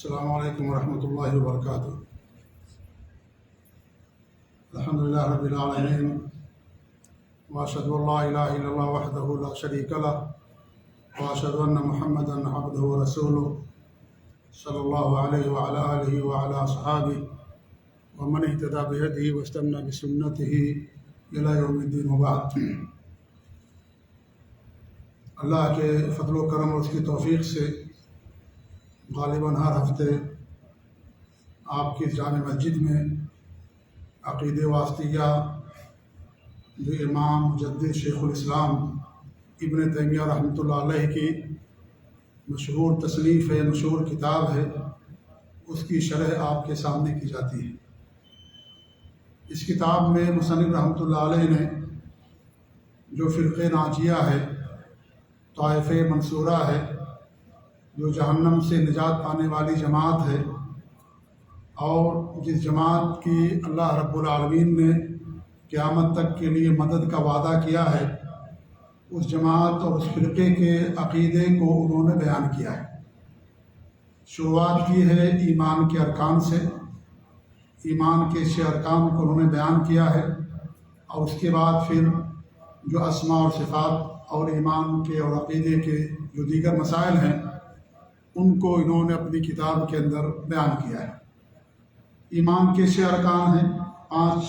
السلام علیکم ورحمۃ اللہ وبرکاتہ۔ الحمد للہ رب العالمین، واشهد ان لا الہ الا اللہ وحدہ لا شریک لہ، واشهد ان محمدا عبدہ ورسولہ صلی اللہ علیہ وعلی آلہ وعلی اصحابہ ومن اہتدی بہدیہ واستنى بسنتہ الی یوم الدین، وبعد۔ اللہ کے فضل و کرم اور اس کی توفیق سے غالباً ہر ہفتے آپ کی جامع مسجد میں عقیدہ واسطیہ جو امام مجدد شیخ الاسلام ابن تیمیہ رحمۃ اللہ علیہ کی مشہور تصنیف ہے، مشہور کتاب ہے، اس کی شرح آپ کے سامنے کی جاتی ہے۔ اس کتاب میں مصنف رحمۃ اللہ علیہ نے جو فرقہ ناجیہ ہے، طائفہ منصورہ ہے، جو جہنم سے نجات پانے والی جماعت ہے، اور جس جماعت کی اللہ رب العالمین نے قیامت تک کے لیے مدد کا وعدہ کیا ہے، اس جماعت اور اس فرقے کے عقیدے کو انہوں نے بیان کیا ہے۔ شروعات کی ہے ایمان کے ارکان سے، ایمان کے 6 ارکان کو انہوں نے بیان کیا ہے، اور اس کے بعد پھر جو اسماء اور صفات اور ایمان کے اور عقیدے کے جو دیگر مسائل ہیں ان کو انہوں نے اپنی کتاب کے اندر بیان کیا ہے۔ ایمان کے 6 ارکان ہیں، 5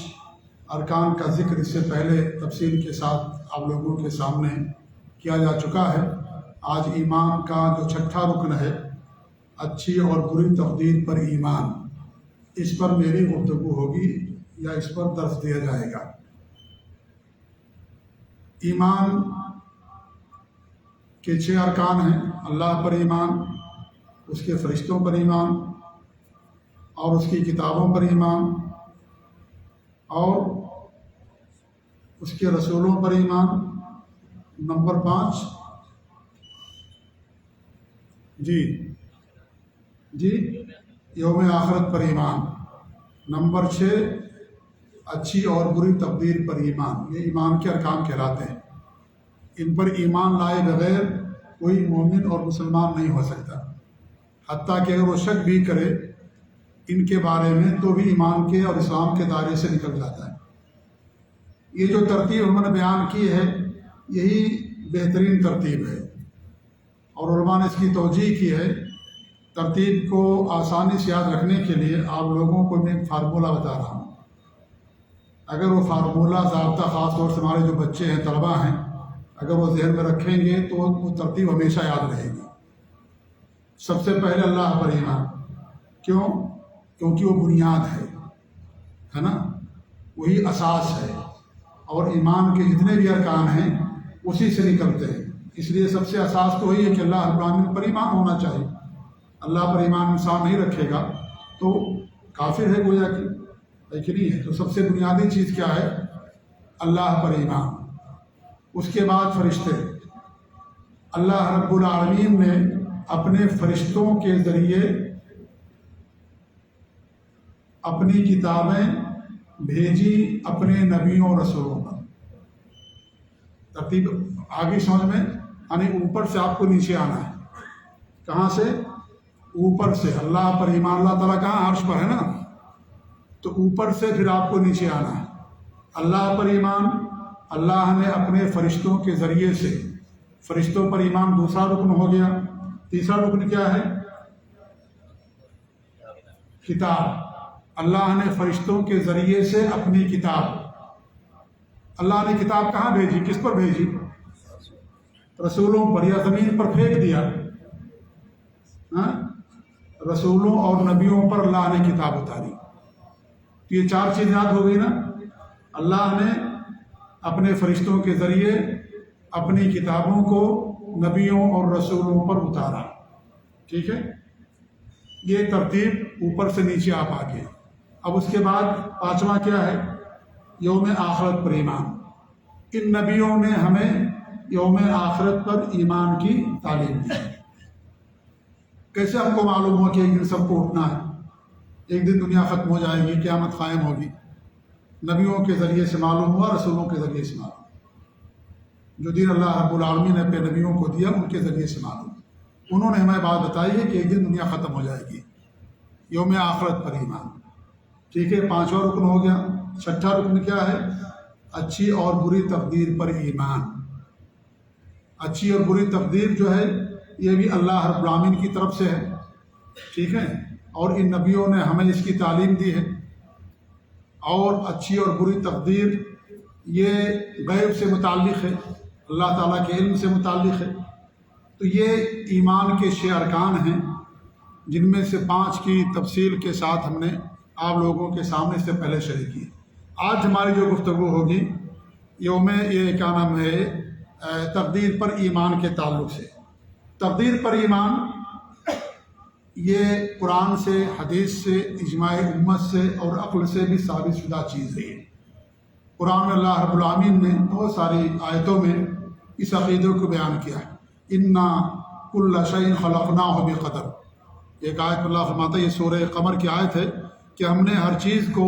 ارکان کا ذکر اس سے پہلے تفصیل کے ساتھ آپ لوگوں کے سامنے کیا جا چکا ہے۔ آج ایمان کا جو 6واں رکن ہے، اچھی اور بری تقدیر پر ایمان، اس پر میری گفتگو ہوگی یا اس پر درس دیا جائے گا۔ ایمان کے 6 ارکان ہیں: اللہ پر ایمان، اس کے فرشتوں پر ایمان، اور اس کی کتابوں پر ایمان، اور اس کے رسولوں پر ایمان۔ نمبر 5 یوم آخرت پر ایمان۔ نمبر 6 اچھی اور بری تقدیر پر ایمان۔ یہ ایمان کے ارکان کہلاتے ہیں۔ ان پر ایمان لائے بغیر کوئی مومن اور مسلمان نہیں ہو سکتا، حتیٰ کہ اگر وہ شک بھی کرے ان کے بارے میں تو بھی ایمان کے اور اسلام کے دائرے سے نکل جاتا ہے۔ یہ جو ترتیب ہم نے بیان کی ہے، یہی بہترین ترتیب ہے، اور علماء نے اس کی توجیہ کی ہے۔ ترتیب کو آسانی سے یاد رکھنے کے لیے آپ لوگوں کو میں ایک فارمولہ بتا رہا ہوں۔ اگر وہ فارمولہ ضابطہ، خاص طور سے ہمارے جو بچے ہیں، طلباء ہیں، اگر وہ ذہن میں رکھیں گے تو وہ ترتیب ہمیشہ یاد رہے گی۔ سب سے پہلے اللہ پر ایمان۔ کیوں؟ کیونکہ وہ بنیاد ہے نا، وہی اساس ہے، اور ایمان کے جتنے بھی ارکان ہیں اسی سے نکلتے ہیں۔ اس لیے سب سے اساس تو وہی ہے کہ اللہ رب العالمین پر ایمان ہونا چاہیے۔ اللہ پر ایمان انسان نہیں رکھے گا تو کافر ہے، گویا کہ نہیں ہے۔ تو سب سے بنیادی چیز کیا ہے؟ اللہ پر ایمان۔ اس کے بعد فرشتے۔ اللہ رب العالمین نے اپنے فرشتوں کے ذریعے اپنی کتابیں بھیجی اپنے نبیوں اور رسولوں پر۔ ترتیب آگے سمجھ میں، یعنی اوپر سے آپ کو نیچے آنا ہے۔ کہاں سے؟ اوپر سے۔ اللہ پر ایمان، اللہ تعالیٰ کہاں؟ عرش پر ہے نا، تو اوپر سے پھر آپ کو نیچے آنا ہے۔ اللہ پر ایمان، اللہ نے اپنے فرشتوں کے ذریعے سے، فرشتوں پر ایمان دوسرا رکن ہو گیا۔ تیسرا رکن کیا ہے؟ کتاب۔ اللہ نے فرشتوں کے ذریعے سے اپنی کتاب، اللہ نے کتاب کہاں بھیجی؟ کس پر بھیجی؟ رسولوں پر، یا زمین پر پھینک دیا؟ رسولوں اور نبیوں پر اللہ نے کتاب اتاری۔ تو یہ 4 چیز یاد ہو گئی نا۔ اللہ نے اپنے فرشتوں کے ذریعے اپنی کتابوں کو نبیوں اور رسولوں پر اتارا، ٹھیک ہے۔ یہ ترتیب اوپر سے نیچے آپ آگے۔ اب اس کے بعد 5واں کیا ہے؟ یوم آخرت پر ایمان۔ ان نبیوں نے ہمیں یوم آخرت پر ایمان کی تعلیم دی۔ کیسے ہم کو معلوم ہو کہ ایک دن سب کو اٹھنا ہے، ایک دن دنیا ختم ہو جائے گی، قیامت قائم ہوگی؟ نبیوں کے ذریعے سے معلوم ہوا، رسولوں کے ذریعے سے معلوم۔ جو دین اللہ رب العالمین نے اپنے نبیوں کو دیا ان کے ذریعے سے معلوم۔ انہوں نے ہمیں بات بتائی ہے کہ ایک دن دنیا ختم ہو جائے گی، یوم آخرت پر ایمان. ٹھیک ہے، پانچواں رکن ہو گیا. چھٹا رکن کیا ہے؟ اچھی اور بری تقدیر پر ایمان. اچھی اور بری تقدیر جو ہے یہ بھی اللہ رب العالمین کی طرف سے ہے. ٹھیک ہے، اور ان نبیوں نے ہمیں اس کی تعلیم دی ہے. اور اچھی اور بری تقدیر یہ غیب سے متعلق ہے، اللہ تعالیٰ کے علم سے متعلق ہے. تو یہ ایمان کے 6 ارکان ہیں، جن میں سے 5 کی تفصیل کے ساتھ ہم نے آپ لوگوں کے سامنے اس سے پہلے شیئر کی. آج ہماری جو گفتگو ہوگی یوم یہ کیا نام ہے تقدیر پر ایمان کے تعلق سے. تقدیر پر ایمان یہ قرآن سے، حدیث سے، اجماع امت سے اور عقل سے بھی ثابت شدہ چیز ہے. قرآن میں اللہ رب العالمین نے بہت ساری آیتوں میں اس عقیدے کو بیان کیا ہے. انا کل شیء خلقناہ بقدر. ایک آیت پر اللہ فرماتا ہے، یہ سورہ قمر کی آیت ہے کہ ہم نے ہر چیز کو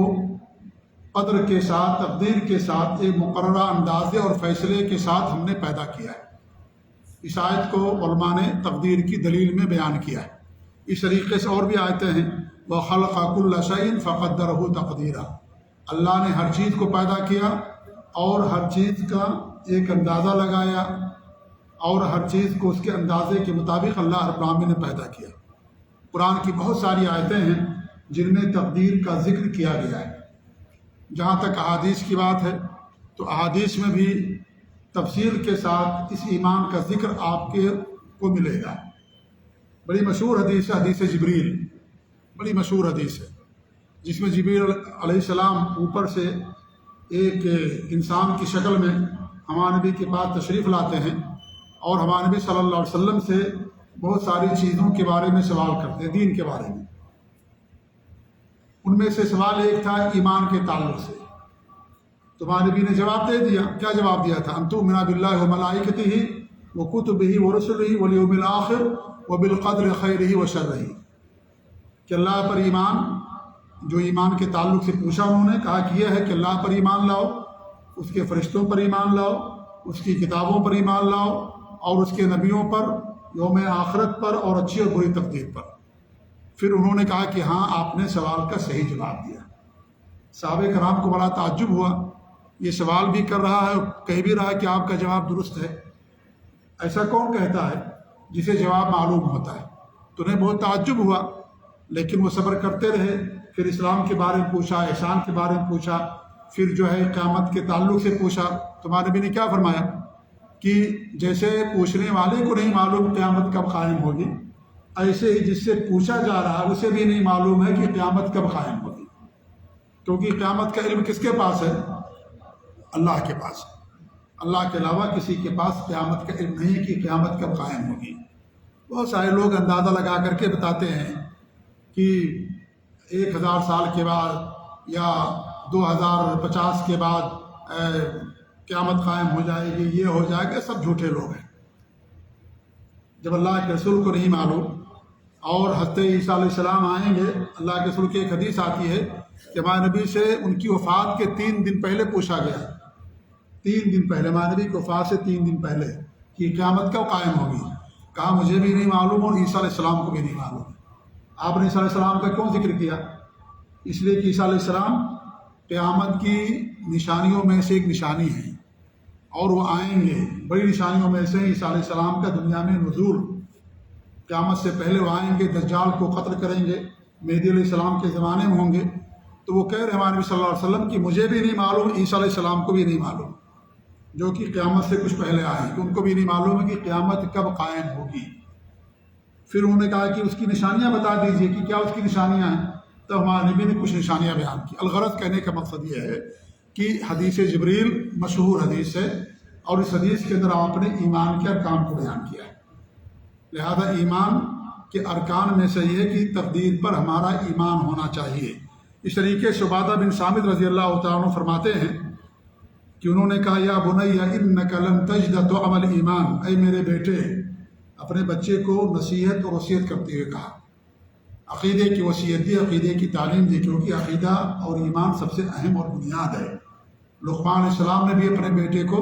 قدر کے ساتھ، تقدیر کے ساتھ، ایک مقررہ اندازے اور فیصلے کے ساتھ ہم نے پیدا کیا ہے. اس آیت کو علماء نے تقدیر کی دلیل میں بیان کیا ہے. اس طریقے سے اور بھی آیتیں ہیں، وَخَلَقَ كُلَّ شَيْءٍ فَقَدَّرَهُ تَقْدِيرًا. اللہ نے ہر چیز کو پیدا کیا اور ہر چیز کا ایک اندازہ لگایا، اور ہر چیز کو اس کے اندازے کے مطابق اللہ رب العالمین نے پیدا کیا. قرآن کی بہت ساری آیتیں ہیں جن میں تقدیر کا ذکر کیا گیا ہے. جہاں تک احادیث کی بات ہے تو احادیث میں بھی تفصیل کے ساتھ اس ایمان کا ذکر آپ کو ملے گا. بڑی مشہور حدیث ہے، حدیث جبریل، بڑی مشہور حدیث ہے، جس میں جبریل علیہ السلام اوپر سے ایک انسان کی شکل میں ہمارے نبی کے پاس تشریف لاتے ہیں اور ہمارے نبی صلی اللہ علیہ وسلم سے بہت ساری چیزوں کے بارے میں سوال کرتے ہیں، دین کے بارے میں. ان میں سے سوال ایک تھا ایمان کے تعلق سے. تو ہمارے نبی نے جواب دے دیا. کیا جواب دیا تھا؟ ان تؤمن باللہ وملائکتہ وکتبہ ورسلہ والیوم الآخر وبالقدر خیرہ وشرہ. کہ اللہ پر ایمان، جو ایمان کے تعلق سے پوچھا انہوں نے، کہا کہ یہ ہے کہ اللہ پر ایمان لاؤ، اس کے فرشتوں پر ایمان لاؤ، اس کی کتابوں پر ایمان لاؤ، اور اس کے نبیوں پر، یوم آخرت پر، اور اچھی اور بری تقدیر پر. پھر انہوں نے کہا کہ ہاں، آپ نے سوال کا صحیح جواب دیا. صحابہ کرام کو بڑا تعجب ہوا، یہ سوال بھی کر رہا ہے، کہہ بھی رہا ہے کہ آپ کا جواب درست ہے. ایسا کون کہتا ہے جسے جواب معلوم ہوتا ہے؟ تو انہیں بہت تعجب ہوا، لیکن وہ صبر کرتے رہے. پھر اسلام کے بارے میں پوچھا، احسان کے بارے میں پوچھا، پھر جو ہے قیامت کے تعلق سے پوچھا. تو ہمارے نبی نے کیا فرمایا کہ جیسے پوچھنے والے کو نہیں معلوم قیامت کب قائم ہوگی، ایسے ہی جس سے پوچھا جا رہا ہے اسے بھی نہیں معلوم ہے کہ قیامت کب قائم ہوگی. کیونکہ قیامت کا علم کس کے پاس ہے؟ اللہ کے پاس. اللہ کے علاوہ کسی کے پاس قیامت کا علم نہیں ہے کہ قیامت کب قائم ہوگی. بہت سارے لوگ اندازہ لگا کر کے بتاتے ہیں کہ 1000 سال کے بعد یا 2050 کے بعد قیامت قائم ہو جائے گی، یہ ہو جائے گا. سب جھوٹے لوگ ہیں. جب اللہ کے رسول کو نہیں معلوم، اور حضرت عیسیٰ علیہ السلام آئیں گے، اللہ کے رسول کی ایک حدیث آتی ہے کہ ہمارے نبی سے ان کی وفات کے 3 دن پہلے پوچھا گیا. 3 دن پہلے، ہمارے نبی کی وفات سے 3 دن پہلے، کہ قیامت کب قائم ہوگی. کہا مجھے بھی نہیں معلوم اور عیسیٰ علیہ السلام کو بھی نہیں معلوم. آپ نے عیسیٰ علیہ السلام کا کیوں ذکر کیا؟ اس لیے کہ عیسیٰ علیہ السلام قیامت کی نشانیوں میں سے ایک نشانی ہے، اور وہ آئیں گے. بڑی نشانیوں میں سے عیسیٰ علیہ السلام کا دنیا میں نزول. قیامت سے پہلے وہ آئیں گے، دجال کو قتل کریں گے، مہدی علیہ السلام کے زمانے میں ہوں گے. تو وہ کہہ رہے ہیں ہمارے نبی صلی اللہ علیہ وسلم کہ مجھے بھی نہیں معلوم، عیسیٰ علیہ السلام کو بھی نہیں معلوم، جو کہ قیامت سے کچھ پہلے آئے ہیں، کہ ان کو بھی نہیں معلوم ہے کہ قیامت کب قائم ہوگی. پھر انہوں نے کہا کہ اس کی نشانیاں بتا دیجیے کہ کیا اس کی نشانیاں ہیں. تو ہمارے نبی نے کچھ نشانیاں بیان کی. الغرض کہنے کا مقصد یہ ہے کہ حدیث جبریل مشہور حدیث ہے، اور اس حدیث کے اندر آپ نے ایمان کے ارکان کو بیان کیا ہے. لہذا ایمان کے ارکان میں سے یہ ہے کہ تقدیر پر ہمارا ایمان ہونا چاہیے. اس طریقے سے عبادہ بن صامت رضی اللہ تعالیٰ عنہ فرماتے ہیں کہ انہوں نے کہا یا بنی انک لن تجد طعم الایمان. اے میرے بیٹے، اپنے بچے کو نصیحت اور وصیت کرتے ہوئے کہا. عقیدے کی وصیت دی، عقیدے کی تعلیم دی، کیونکہ عقیدہ اور ایمان سب سے اہم اور بنیاد ہے. لقمان علیہ السلام نے بھی اپنے بیٹے کو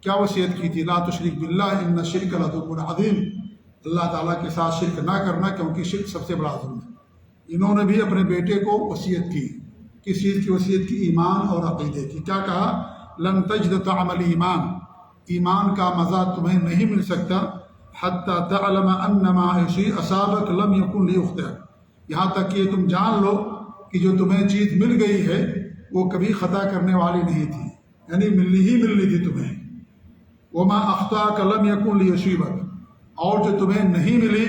کیا وصیت کی تھی؟ لا تشرک باللہ ان الشرک لظلم عظیم. اللہ تعالیٰ کے ساتھ شرک نہ کرنا، کیونکہ شرک سب سے بڑا ظلم ہے. انہوں نے بھی اپنے بیٹے کو وصیت کی. کس چیز کی وصیت کی؟ ایمان اور عقیدے کی. کیا کہا؟ لن تجد طعم الایمان، ایمان کا مزہ تمہیں نہیں مل سکتا حتی تعلم انما اصابک لم یکن لیخطئک، یہاں تک کہ تم جان لو کہ جو تمہیں چیز مل گئی ہے وہ کبھی خطا کرنے والی نہیں تھی، یعنی ملنی تھی تمہیں. وما اخطاک لم یکن لیصیبک، اور جو تمہیں نہیں ملی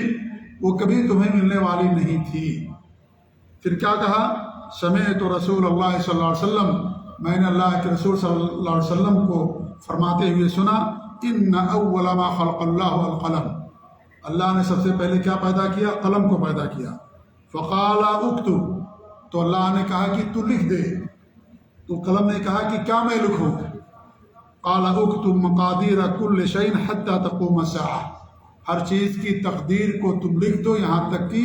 وہ کبھی تمہیں ملنے والی نہیں تھی. پھر کیا کہا؟ سمعت رسول اللہ صلی اللہ علیہ وسلم، میں نے اللہ کے رسول صلی اللہ علیہ وسلم کو فرماتے ہوئے سنا، ان اول ما خلق اللہ القلم، اللہ نے سب سے پہلے کیا پیدا کیا؟ قلم کو پیدا کیا. فقال اکتب، تو اللہ نے کہا کہ تو لکھ دے. تو قلم نے کہا کہ کیا میں لکھوں؟ قال اکتب مقادیر کل شیء حتی تقوم الساعہ، ہر چیز کی تقدیر کو تم لکھ دو یہاں تک کہ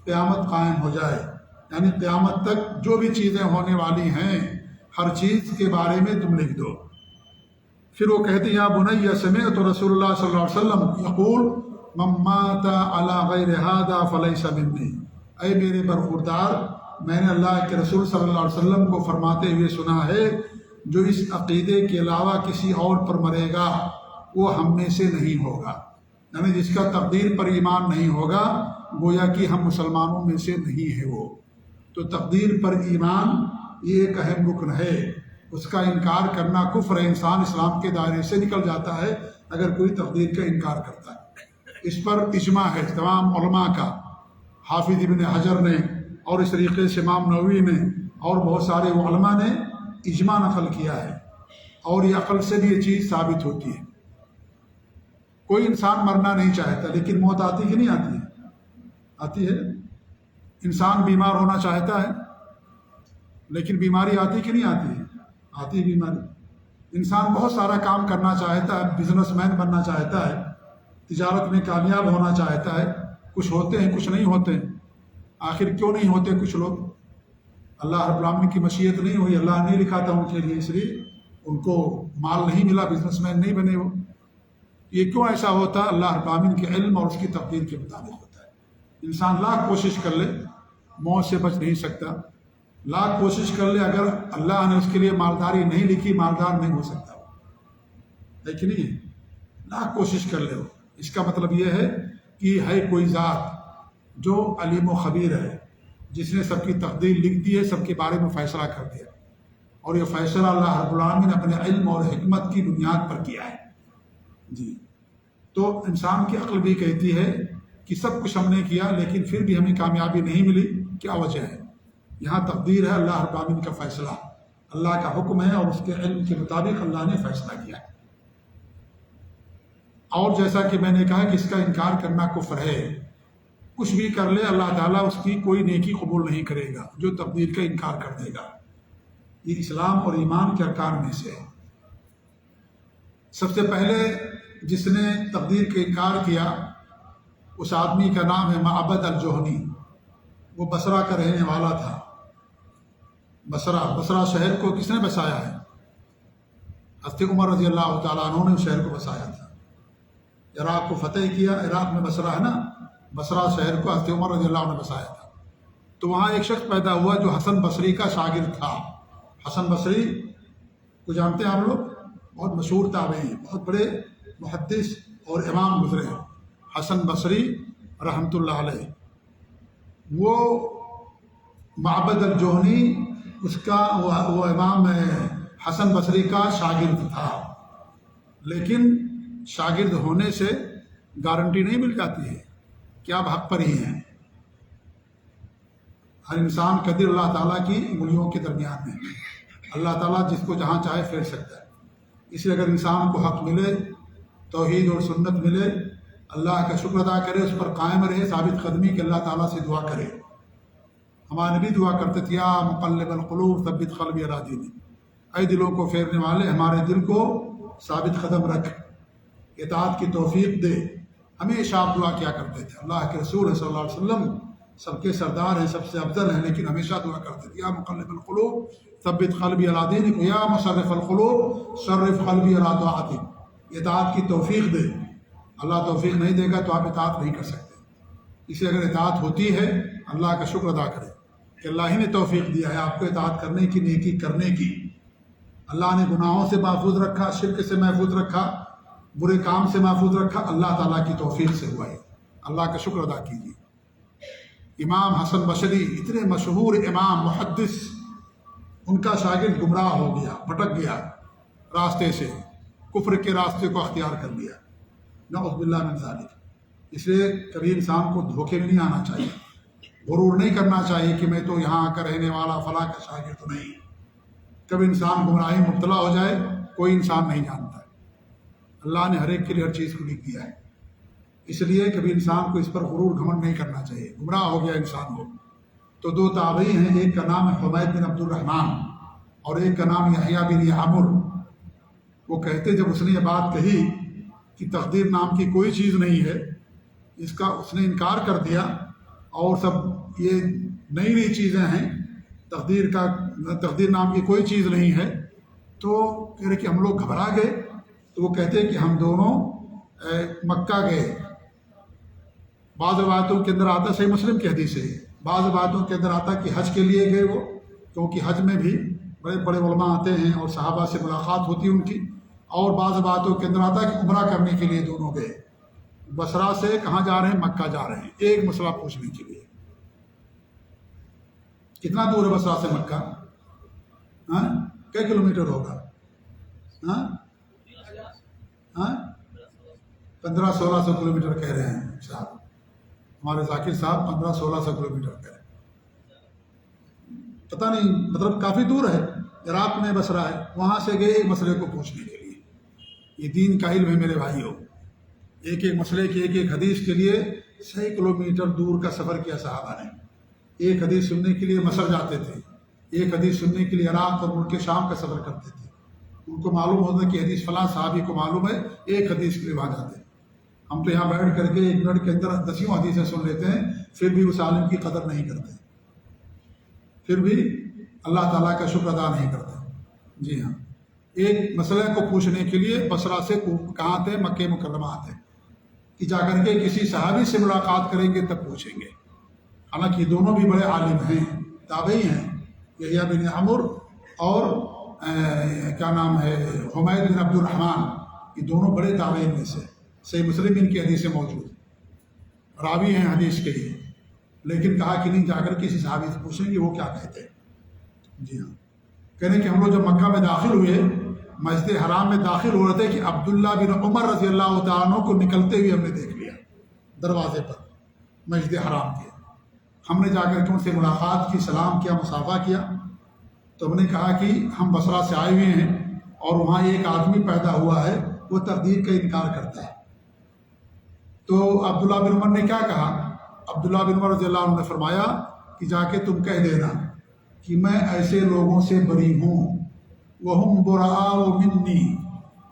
قیامت قائم ہو جائے، یعنی قیامت تک جو بھی چیزیں ہونے والی ہیں ہر چیز کے بارے میں تم لکھ دو. پھر وہ کہتے ہیں یا بنی سمعت رسول اللہ صلی اللہ علیہ وسلم یقول من مات علی غیر ھذا فلیس منی، اے میرے برخوردار، میں نے اللہ کے رسول صلی اللہ علیہ وسلم کو فرماتے ہوئے سنا ہے جو اس عقیدے کے علاوہ کسی اور پر مرے گا وہ ہم میں سے نہیں ہوگا، یعنی جس کا تقدیر پر ایمان نہیں ہوگا گویا کہ ہم مسلمانوں میں سے نہیں ہے وہ. تو تقدیر پر ایمان یہ ایک اہم رکن ہے، اس کا انکار کرنا کفر ہے. انسان اسلام کے دائرے سے نکل جاتا ہے اگر کوئی تقدیر کا انکار کرتا ہے. اس پر اجماع ہے تمام علماء کا، حافظ ابن حجر نے اور اس طریقے سے امام نووی نے اور بہت سارے علماء نے اجماع نقل کیا ہے، اور یہ عقل سے بھی یہ چیز ثابت ہوتی ہے. کوئی انسان مرنا نہیں چاہتا لیکن موت آتی کہ نہیں آتی ہے؟ آتی ہے. انسان بیمار ہونا چاہتا ہے لیکن بیماری آتی کہ نہیں آتی ہے؟ آتی بیماری. انسان بہت سارا کام کرنا چاہتا ہے، بزنس مین بننا چاہتا ہے، تجارت میں کامیاب ہونا چاہتا ہے، کچھ ہوتے ہیں کچھ نہیں ہوتے. آخر کیوں نہیں ہوتے کچھ لوگ؟ اللہ رب العالمین کی مشیت نہیں ہوئی، اللہ نہیں لکھا تھا ان کے لیے، اس لیے ان کو مال نہیں ملا، بزنس مین نہیں بنے وہ. یہ کیوں ایسا ہوتا ہے؟ اللہ رب العالمین کے علم اور اس کی تقدیر کے مطابق ہوتا ہے. انسان لاکھ کوشش کر لے موت سے بچ نہیں سکتا، لاکھ کوشش کر لے، اگر اللہ نے اس کے لیے مالداری نہیں لکھی مالدار نہیں ہو سکتا، ہے کہ نہیں؟ لاکھ کوشش کر لے. اس کا مطلب یہ ہے کہ ہے کوئی ذات جو علیم و خبیر ہے، جس نے سب کی تقدیر لکھ دی ہے، سب کے بارے میں فیصلہ کر دیا، اور یہ فیصلہ اللہ رب العالمین نے اپنے علم اور حکمت کی بنیاد پر کیا ہے. جی تو انسان کی عقل بھی کہتی ہے کہ سب کچھ ہم نے کیا لیکن پھر بھی ہمیں کامیابی نہیں ملی. کیا وجہ ہے؟ یہاں تقدیر ہے، اللہ رب العالمین کا فیصلہ، اللہ کا حکم ہے اور اس کے علم کے مطابق اللہ نے فیصلہ کیا ہے. اور جیسا کہ میں نے کہا کہ اس کا انکار کرنا کفر ہے. کچھ بھی کر لے اللہ تعالیٰ اس کی کوئی نیکی قبول نہیں کرے گا جو تقدیر کا انکار کر دے گا. یہ اسلام اور ایمان کے ارکان میں سے ہے. سب سے پہلے جس نے تقدیر کا انکار کیا اس آدمی کا نام ہے معبد الجہنی. وہ بصرہ کا رہنے والا تھا. بصرہ شہر کو کس نے بسایا ہے؟ حضرت عمر رضی اللہ تعالیٰ عنہ نے اس شہر کو بسایا تھا. عراق کو فتح کیا، عراق میں بصرہ ہے نا، بصرہ شہر کو حضرت عمر رضی اللہ عنہ نے بسایا تھا. تو وہاں ایک شخص پیدا ہوا جو حسن بصری کا شاگرد تھا. حسن بصری کو جانتے ہیں آپ لوگ؟ بہت مشہور تابعی، بہت بڑے محدث اور امام گزرے ہیں حسن بصری رحمۃ اللہ علیہ. وہ معبد الجہنی اس کا وہ امام حسن بصری کا شاگرد تھا، لیکن شاگرد ہونے سے گارنٹی نہیں مل جاتی ہے کہ آپ حق پر ہی ہیں. ہر انسان کا دل اللہ تعالیٰ کی انگلیوں کے درمیان ہے. اللہ تعالیٰ جس کو جہاں چاہے پھیر سکتا ہے. اس لیے اگر انسان کو حق ملے، توحید اور سنت ملے، اللہ کا شکر ادا کرے، اس پر قائم رہے، ثابت قدمی کہ اللہ تعالیٰ سے دعا کرے. ہمارے نبی دعا کرتے تھے یا مقلب القلوب ثبت قلبی علی دینک، اے دلوں کو پھیرنے والے ہمارے دل کو ثابت قدم رکھ، اطاعت کی توفیق دے. ہمیشہ آپ دعا کیا کرتے تھے. اللہ کے رسول صلی اللہ علیہ وسلم سب کے سردار ہیں، سب سے افضل ہیں، لیکن ہمیشہ دعا کرتے تھے یا مقلب القلوب ثبت قلبی علی دینک یا مصرف القلوب صرف قلبی علی طاعتک. اطاعت کی توفیق دے. اللہ توفیق نہیں دے گا تو آپ اطاعت نہیں کر سکتے. اس لیے اگر اطاعت ہوتی ہے اللہ کا شکر ادا کریں کہ اللہ ہی نے توفیق دیا ہے آپ کو اطاعت کرنے کی، نیکی کرنے کی۔ اللہ نے گناہوں سے محفوظ رکھا، شرک سے محفوظ رکھا، برے کام سے محفوظ رکھا، اللہ تعالیٰ کی توفیق سے ہوا ہے۔ اللہ کا شکر ادا کیجیے۔ امام حسن بصری اتنے مشہور امام محدث، ان کا شاگرد گمراہ ہو گیا، بھٹک گیا راستے سے، کفر کے راستے کو اختیار کر لیا، نعوذ باللہ من ذالک۔ اس لیے کبھی انسان کو دھوکے میں نہیں آنا چاہیے، غرور نہیں کرنا چاہیے کہ میں تو یہاں کا رہنے والا فلاں کا شاگرد تو نہیں۔ کبھی انسان گمراہی مبتلا ہو جائے کوئی انسان نہیں جانتا ہے، اللہ نے ہر ایک کے لیے ہر چیز کو لکھ دیا ہے۔ اس لیے کبھی انسان کو اس پر غرور گھمنڈ نہیں کرنا چاہیے۔ گمراہ ہو گیا انسان ہو تو دو تابعی ہیں، ایک کا نام ہے حمید بن عبد الرحمن اور ایک کا نام یحییٰ بن یعمر۔ وہ کہتے جب اس نے یہ بات کہی کہ تقدیر نام کی کوئی چیز نہیں ہے، اس کا اس نے انکار کر دیا اور سب یہ نئی نئی چیزیں ہیں، تقدیر نام کی کوئی چیز نہیں ہے، تو کہہ رہے کہ ہم لوگ گھبرا گئے۔ تو وہ کہتے کہ ہم دونوں مکہ گئے۔ بعض روایتوں کے اندر آتا، صحیح مسلم کی حدیث ہے، بعض روایتوں کے اندر آتا کہ حج کے لیے گئے وہ، کیونکہ حج میں بھی بڑے بڑے علماء آتے ہیں اور صحابہ سے ملاقات ہوتی ہے ان کی، اور بعض باتوں کے اندر آتا ہے کہ عمرہ کرنے کے لیے دونوں گئے۔ بصرہ سے کہاں جا رہے ہیں؟ مکہ جا رہے ہیں، ایک مسئلہ پوچھنے کے لیے۔ کتنا دور ہے بصرہ سے مکہ؟ کئی کلومیٹر ہوگا؟ 1500-1600 کلومیٹر کہہ رہے ہیں صاحب، ہمارے ذاکر صاحب 1500-1600 کلومیٹر کہہ رہے ہیں، پتہ نہیں، مطلب کافی دور ہے، عراق میں بصرہ ہے۔ وہاں سے گئے ایک مسئلے کو پوچھنے کے لیے۔ یہ دین کا علم ہے میرے بھائیوں، ایک ایک مسئلے کی، ایک ایک حدیث کے لیے 6 کلومیٹر دور کا سفر کیا صحابہ نے۔ ایک حدیث سننے کے لیے مصر جاتے تھے، ایک حدیث سننے کے لیے عراق اور ملک شام کا سفر کرتے تھے۔ ان کو معلوم ہوتا کہ حدیث فلاں صحابی کو معلوم ہے، ایک حدیث کے لیے وہاں جاتے ہیں۔ ہم تو یہاں بیٹھ کر کے 1 منٹ کے اندر 10 حدیثیں سن لیتے ہیں، پھر بھی اس عالم کی قدر نہیں کرتے، پھر بھی اللہ تعالیٰ کا شکر ادا نہیں کرتے۔ جی ہاں، ایک مسئلے کو پوچھنے کے لیے بصرہ سے کہاں تھے؟ مکہ مکرمہ آتے کہ جا کر کے کسی صحابی سے ملاقات کریں گے تب پوچھیں گے۔ حالانکہ دونوں بھی بڑے عالم ہیں، تابعی ہیں، یحییٰ بن عمر اور کیا نام ہے حمید بن عبد الرحمن، یہ دونوں بڑے تابعین میں سے۔ صحیح مسلم ان کی حدیثیں موجود، راوی ہیں حدیث کے لیے، لیکن کہا کہ نہیں، جا کر کسی صحابی سے پوچھیں گے وہ کیا کہتے ہیں۔ جی ہاں، کہنے کہ ہم لوگ جب مکہ میں داخل ہوئے، مسجد حرام میں داخل ہو رہے تھے کہ عبداللہ بن عمر رضی اللہ تعالیٰ عنہ کو نکلتے ہوئے ہم نے دیکھ لیا دروازے پر مسجد حرام کے۔ ہم نے جا کر کے ان سے ملاقات کی، سلام کیا، مصافحہ کیا، تو ہم نے کہا کہ ہم بصرہ سے آئے ہوئے ہیں اور وہاں ایک آدمی پیدا ہوا ہے، وہ تقدیر کا انکار کرتا ہے۔ تو عبداللہ بن عمر نے کیا کہا؟ عبداللہ بن عمر رضی اللہ عنہ نے فرمایا کہ جا کے تم کہہ دینا کہ میں ایسے لوگوں سے بری ہوں، وَهُمْ بُرَآءُ مِنِّي،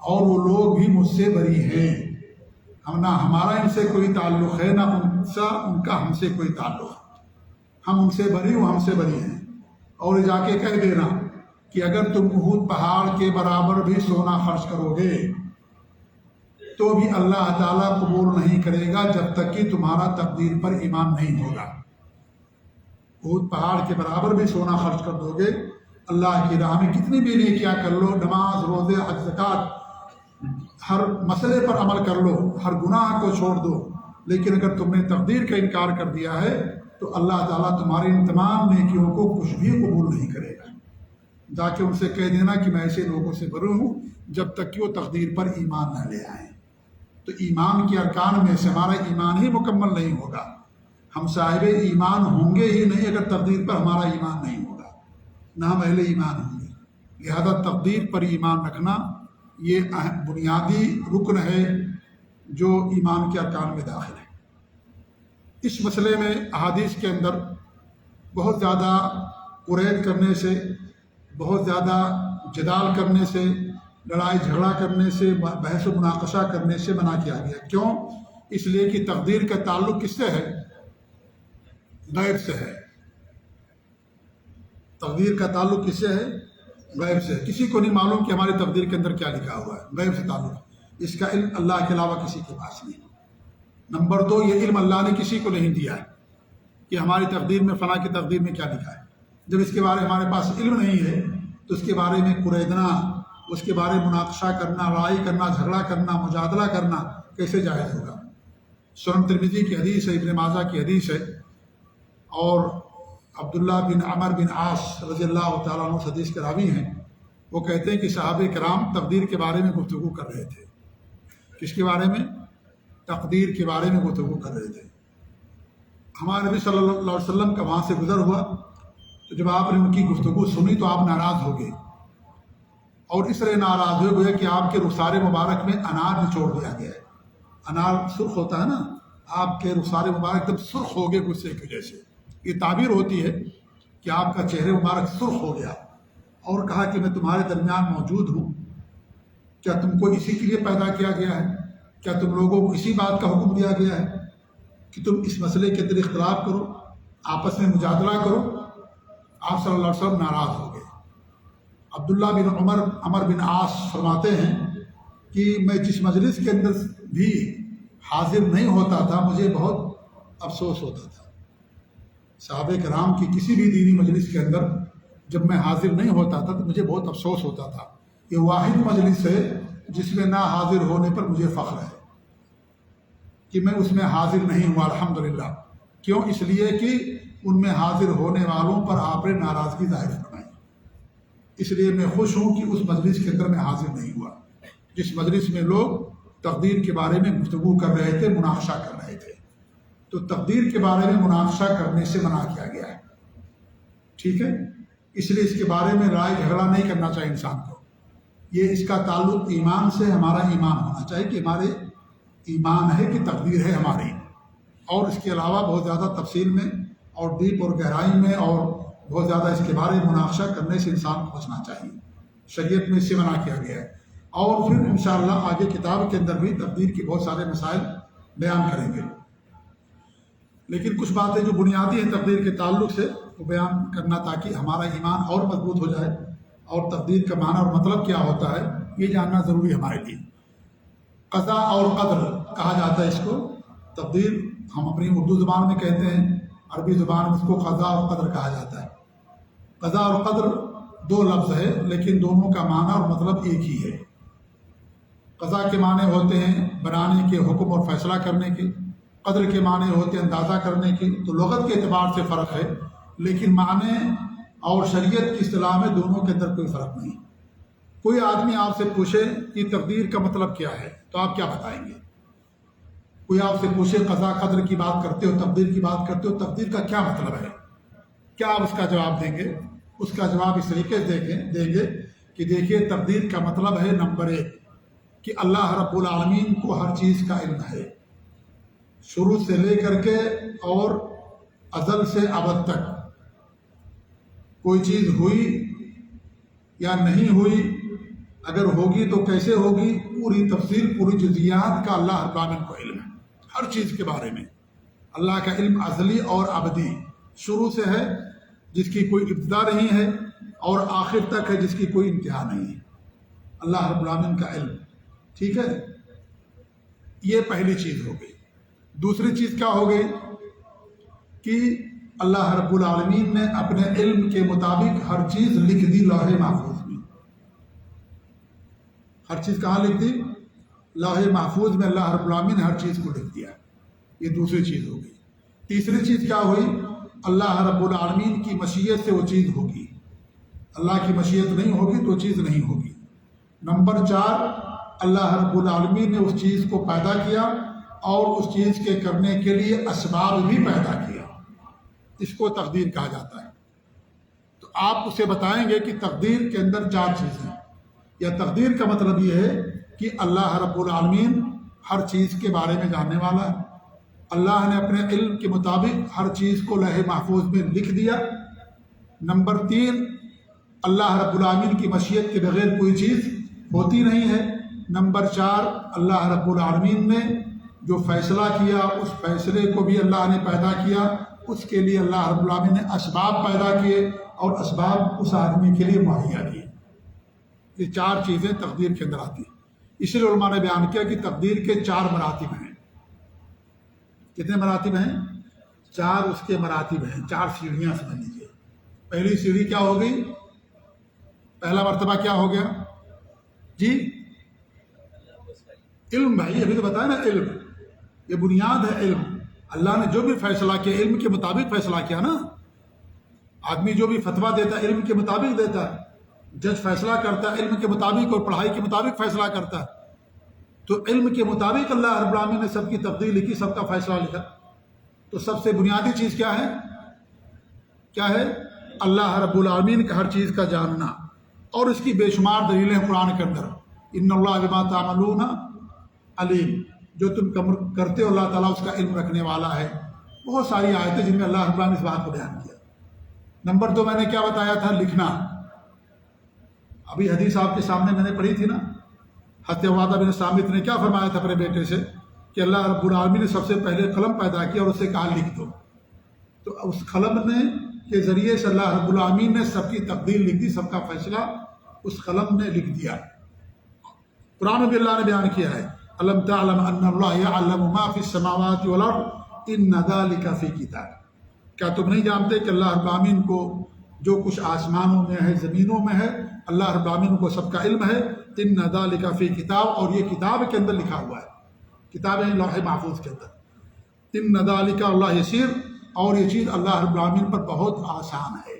اور وہ لوگ بھی مجھ سے بری ہیں، نہ ہمارا ان سے کوئی تعلق ہے، نہ ان کا ہم سے کوئی تعلق، ہم ان سے بری، وہ ہم سے بری ہیں۔ اور جا کے کہہ دینا کہ اگر تم احد پہاڑ کے برابر بھی سونا خرچ کرو گے تو بھی اللہ تعالیٰ قبول نہیں کرے گا جب تک کہ تمہارا تقدیر پر ایمان نہیں ہوگا۔ احد پہاڑ کے برابر بھی سونا خرچ کر دو گے، اللہ کی راہ میں کتنی بھی نیکیاں کر لو، نماز، روزے، حج، زکوٰۃ، ہر مسئلے پر عمل کر لو، ہر گناہ کو چھوڑ دو، لیکن اگر تم نے تقدیر کا انکار کر دیا ہے تو اللہ تعالیٰ تمہاری ان تمام نیکیوں کو کچھ بھی قبول نہیں کرے گا۔ جا کے ان سے کہہ دینا کہ میں ایسے لوگوں سے بری ہوں جب تک کہ وہ تقدیر پر ایمان نہ لے آئیں۔ تو ایمان کے ارکان میں سے ہمارا ایمان ہی مکمل نہیں ہوگا، ہم صاحب ایمان ہوں گے ہی نہیں اگر تقدیر پر ہمارا ایمان نہیں ہوگا، نہ ہم اہل ایمان ہوں گے۔ لہذا تقدیر پر ایمان رکھنا یہ بنیادی رکن ہے جو ایمان کے ارکان میں داخل ہے۔ اس مسئلے میں احادیث کے اندر بہت زیادہ قرید کرنے سے، بہت زیادہ جدال کرنے سے، لڑائی جھگڑا کرنے سے، بحث و مناقشہ کرنے سے منع کیا گیا۔ کیوں؟ اس لیے کہ تقدیر کا تعلق کس سے ہے؟ غیب سے ہے۔ تقدیر کا تعلق کس سے ہے؟ غیب سے۔ کسی کو نہیں معلوم کہ ہماری تقدیر کے اندر کیا لکھا ہوا ہے، غیب سے تعلق ہے۔ اس کا علم اللہ کے علاوہ کسی کے پاس نہیں۔ نمبر 2، یہ علم اللہ نے کسی کو نہیں دیا ہے۔ کہ ہماری تقدیر میں فلاں کی تقدیر میں کیا لکھا ہے. جب اس کے بارے میں ہمارے پاس علم نہیں ہے تو اس کے بارے میں قریدنا، اس کے بارے میں مناقشہ کرنا، لڑائی کرنا، جھگڑا کرنا، مجادلہ کرنا کیسے جائز ہوگا؟ سنن ترمذی کی حدیث ہے، ابن ماجہ کی حدیث ہے، اور عبداللہ بن عمر بن عاص رضی اللہ تعالیٰ عنہ حدیث کے راوی ہیں. وہ کہتے ہیں کہ صحابہ کرام تقدیر کے بارے میں گفتگو کر رہے تھے. کس کے بارے میں؟ تقدیر کے بارے میں گفتگو کر رہے تھے. ہمارے نبی صلی اللہ علیہ وسلم کا وہاں سے گزر ہوا تو جب آپ نے ان کی گفتگو سنی تو آپ ناراض ہو گئے، اور اس طرح ناراض ہو گئے کہ آپ کے رخسار مبارک میں انار نچوڑ دیا گیا ہے. انار سرخ ہوتا ہے نا، آپ کے رخسار مبارک ایک دم سرخ ہو گئے غصے کی وجہ سے. یہ تعبیر ہوتی ہے کہ آپ کا چہرے مبارک سرخ ہو گیا، اور کہا کہ میں تمہارے درمیان موجود ہوں، کیا تم کو اسی کے لیے پیدا کیا گیا ہے؟ کیا تم لوگوں کو اسی بات کا حکم دیا گیا ہے کہ تم اس مسئلے کے اندر اختلاف کرو، آپس میں مجادلہ کرو؟ آپ صلی اللہ علیہ وسلم ناراض ہو گئے. عبداللہ بن عمر بن عاص فرماتے ہیں کہ میں جس مجلس کے اندر بھی حاضر نہیں ہوتا تھا مجھے بہت افسوس ہوتا تھا. صحابہ کرام کی کسی بھی دینی مجلس کے اندر جب میں حاضر نہیں ہوتا تھا تو مجھے بہت افسوس ہوتا تھا. یہ واحد مجلس ہے جس میں نہ حاضر ہونے پر مجھے فخر ہے کہ میں اس میں حاضر نہیں ہوا الحمدللہ. کیوں؟ اس لیے کہ ان میں حاضر ہونے والوں پر آپ نے ناراضگی ظاہر فرمائی. اس لیے میں خوش ہوں کہ اس مجلس کے اندر میں حاضر نہیں ہوا جس مجلس میں لوگ تقدیر کے بارے میں گفتگو کر رہے تھے، مناقشہ کر رہے تھے. تو تقدیر کے بارے میں مناقشہ کرنے سے منع کیا گیا ہے. ٹھیک ہے، اس لیے اس کے بارے میں لڑائی جھگڑا نہیں کرنا چاہیے انسان کو. یہ اس کا تعلق ایمان سے، ہمارا ایمان ہونا چاہیے کہ ہمارے ایمان ہے کہ تقدیر ہے ہماری. اور اس کے علاوہ بہت زیادہ تفصیل میں اور ڈیپ اور گہرائی میں اور بہت زیادہ اس کے بارے میں مناقشہ کرنے سے انسان کو بچنا چاہیے. شریعت میں اس سے منع کیا گیا ہے. اور پھر انشاءاللہ آگے کتاب کے اندر بھی تقدیر کے بہت سارے مسائل بیان کریں گے. لیکن کچھ باتیں جو بنیادی ہیں تقدیر کے تعلق سے وہ بیان کرنا تاکہ ہمارا ایمان اور مضبوط ہو جائے، اور تقدیر کا معنی اور مطلب کیا ہوتا ہے یہ جاننا ضروری ہے ہمارے لیے. قضا اور قدر کہا جاتا ہے اس کو. تقدیر ہم اپنی اردو زبان میں کہتے ہیں، عربی زبان میں اس کو قضا اور قدر کہا جاتا ہے. قضا اور قدر دو لفظ ہے لیکن دونوں کا معنی اور مطلب ایک ہی ہے. قضا کے معنی ہوتے ہیں بنانے کے، حکم اور فیصلہ کرنے کے. قدر کے معنی ہوتے ہیں اندازہ کرنے کے. تو لغت کے اعتبار سے فرق ہے لیکن معنی اور شریعت کی اصطلاح میں دونوں کے اندر کوئی فرق نہیں. کوئی آدمی آپ سے پوچھے کہ تقدیر کا مطلب کیا ہے تو آپ کیا بتائیں گے؟ کوئی آپ سے پوچھے قضا قدر کی بات کرتے ہو، تقدیر کی بات کرتے ہو، تقدیر کا کیا مطلب ہے، کیا آپ اس کا جواب دیں گے؟ اس کا جواب اس طریقے سے دیں گے کہ دیکھیے تقدیر کا مطلب ہے نمبر 1 کہ اللہ رب العالمین کو ہر چیز کا علم ہے، شروع سے لے کر کے اور ازل سے ابد تک. کوئی چیز ہوئی یا نہیں ہوئی، اگر ہوگی تو کیسے ہوگی، پوری تفصیل، پوری جزیات کا اللہ رب العالمین کو علم ہے. ہر چیز کے بارے میں اللہ کا علم ازلی اور ابدی، شروع سے ہے جس کی کوئی ابتدا نہیں ہے اور آخر تک ہے جس کی کوئی انتہا نہیں ہے. اللہ رب العالمین کا علم. ٹھیک ہے، یہ پہلی چیز ہو گئی. دوسری چیز کیا ہو گئی کہ اللہ رب العالمین نے اپنے علم کے مطابق ہر چیز لکھ دی لوح محفوظ میں. ہر چیز کہاں لکھ دی؟ لوح محفوظ میں اللہ رب العالمین نے ہر چیز کو لکھ دیا. یہ دوسری چیز ہو گئی. تیسری چیز کیا ہوئی؟ اللہ رب العالمین کی مشیت سے وہ چیز ہوگی. اللہ کی مشیت نہیں ہوگی تو چیز نہیں ہوگی. نمبر 4، اللہ رب العالمین نے اس چیز کو پیدا کیا اور اس چیز کے کرنے کے لیے اسباب بھی پیدا کیا. اس کو تقدیر کہا جاتا ہے. تو آپ اسے بتائیں گے کہ تقدیر کے اندر 4 چیزیں، یا تقدیر کا مطلب یہ ہے کہ اللہ رب العالمین ہر چیز کے بارے میں جاننے والا ہے. اللہ نے اپنے علم کے مطابق ہر چیز کو لوح محفوظ میں لکھ دیا. نمبر 3، اللہ رب العالمین کی مشیت کے بغیر کوئی چیز ہوتی نہیں ہے. نمبر 4، اللہ رب العالمین نے جو فیصلہ کیا اس فیصلے کو بھی اللہ نے پیدا کیا، اس کے لیے اللہ رب العالمین نے اسباب پیدا کیے اور اسباب اس آدمی کے لیے مہیا کیے. یہ 4 چیزیں تقدیر کے اندر آتی ہیں. اس لیے علماء نے بیان کیا کہ تقدیر کے 4 مراتب ہیں. کتنے مراتب ہیں؟ 4 اس کے مراتب ہیں، 4 سیڑھیاں سمجھ لیجیے۔ پہلی سیڑھی کیا ہو گئی؟ پہلا مرتبہ کیا ہو گیا جی؟ علم۔ بھائی ابھی تو بتایا نا، علم یہ بنیاد ہے۔ علم، اللہ نے جو بھی فیصلہ کیا علم کے مطابق فیصلہ کیا نا۔ آدمی جو بھی فتویٰ دیتا ہے علم کے مطابق دیتا ہے، جج فیصلہ کرتا ہے علم کے مطابق اور پڑھائی کے مطابق فیصلہ کرتا ہے۔ تو علم کے مطابق اللہ رب العالمین نے سب کی تقدیر لکھی، سب کا فیصلہ لکھا۔ تو سب سے بنیادی چیز کیا ہے؟ کیا ہے؟ اللہ رب العالمین کا ہر چیز کا جاننا، اور اس کی بے شمار دلیلیں ہیں قرآن کے اندر۔ ان اللہ بما تعملون علیم، جو تم کرتے ہو اللہ تعالیٰ اس کا علم رکھنے والا ہے۔ بہت ساری آیتیں جن میں اللہ رب العالمین نے اس بات کو بیان کیا۔ نمبر 2 میں نے کیا بتایا تھا؟ لکھنا۔ ابھی حدیث آپ کے سامنے میں نے پڑھی تھی نا، حضرت عبادہ بن صامت نے کیا فرمایا تھا اپنے بیٹے سے کہ اللہ رب العالمین نے سب سے پہلے قلم پیدا کیا اور اسے کہا لکھ دو۔ تو اس قلم نے کے ذریعے سے اللہ رب العالمین نے سب کی تقدیر لکھ دی، سب کا فیصلہ اس قلم نے لکھ دیا۔ قرآن میں بھی اللہ نے بیان کیا ہے، الم تعلم ان اللہ یعلم ما فی السماوات والارض ان ذلک فی کتاب۔ کیا تم نہیں جانتے کہ اللہ رب العالمین کو جو کچھ آسمانوں میں ہے زمینوں میں ہے، اللہ رب العالمین کو سب کا علم ہے۔ ان ذلک فی کتاب، اور یہ کتاب کے اندر لکھا ہوا ہے، کتاب ہے لوح محفوظ کے اندر۔ ان ذلک اللہ یسیر، اور یہ چیز اللہ رب العالمین پر بہت آسان ہے۔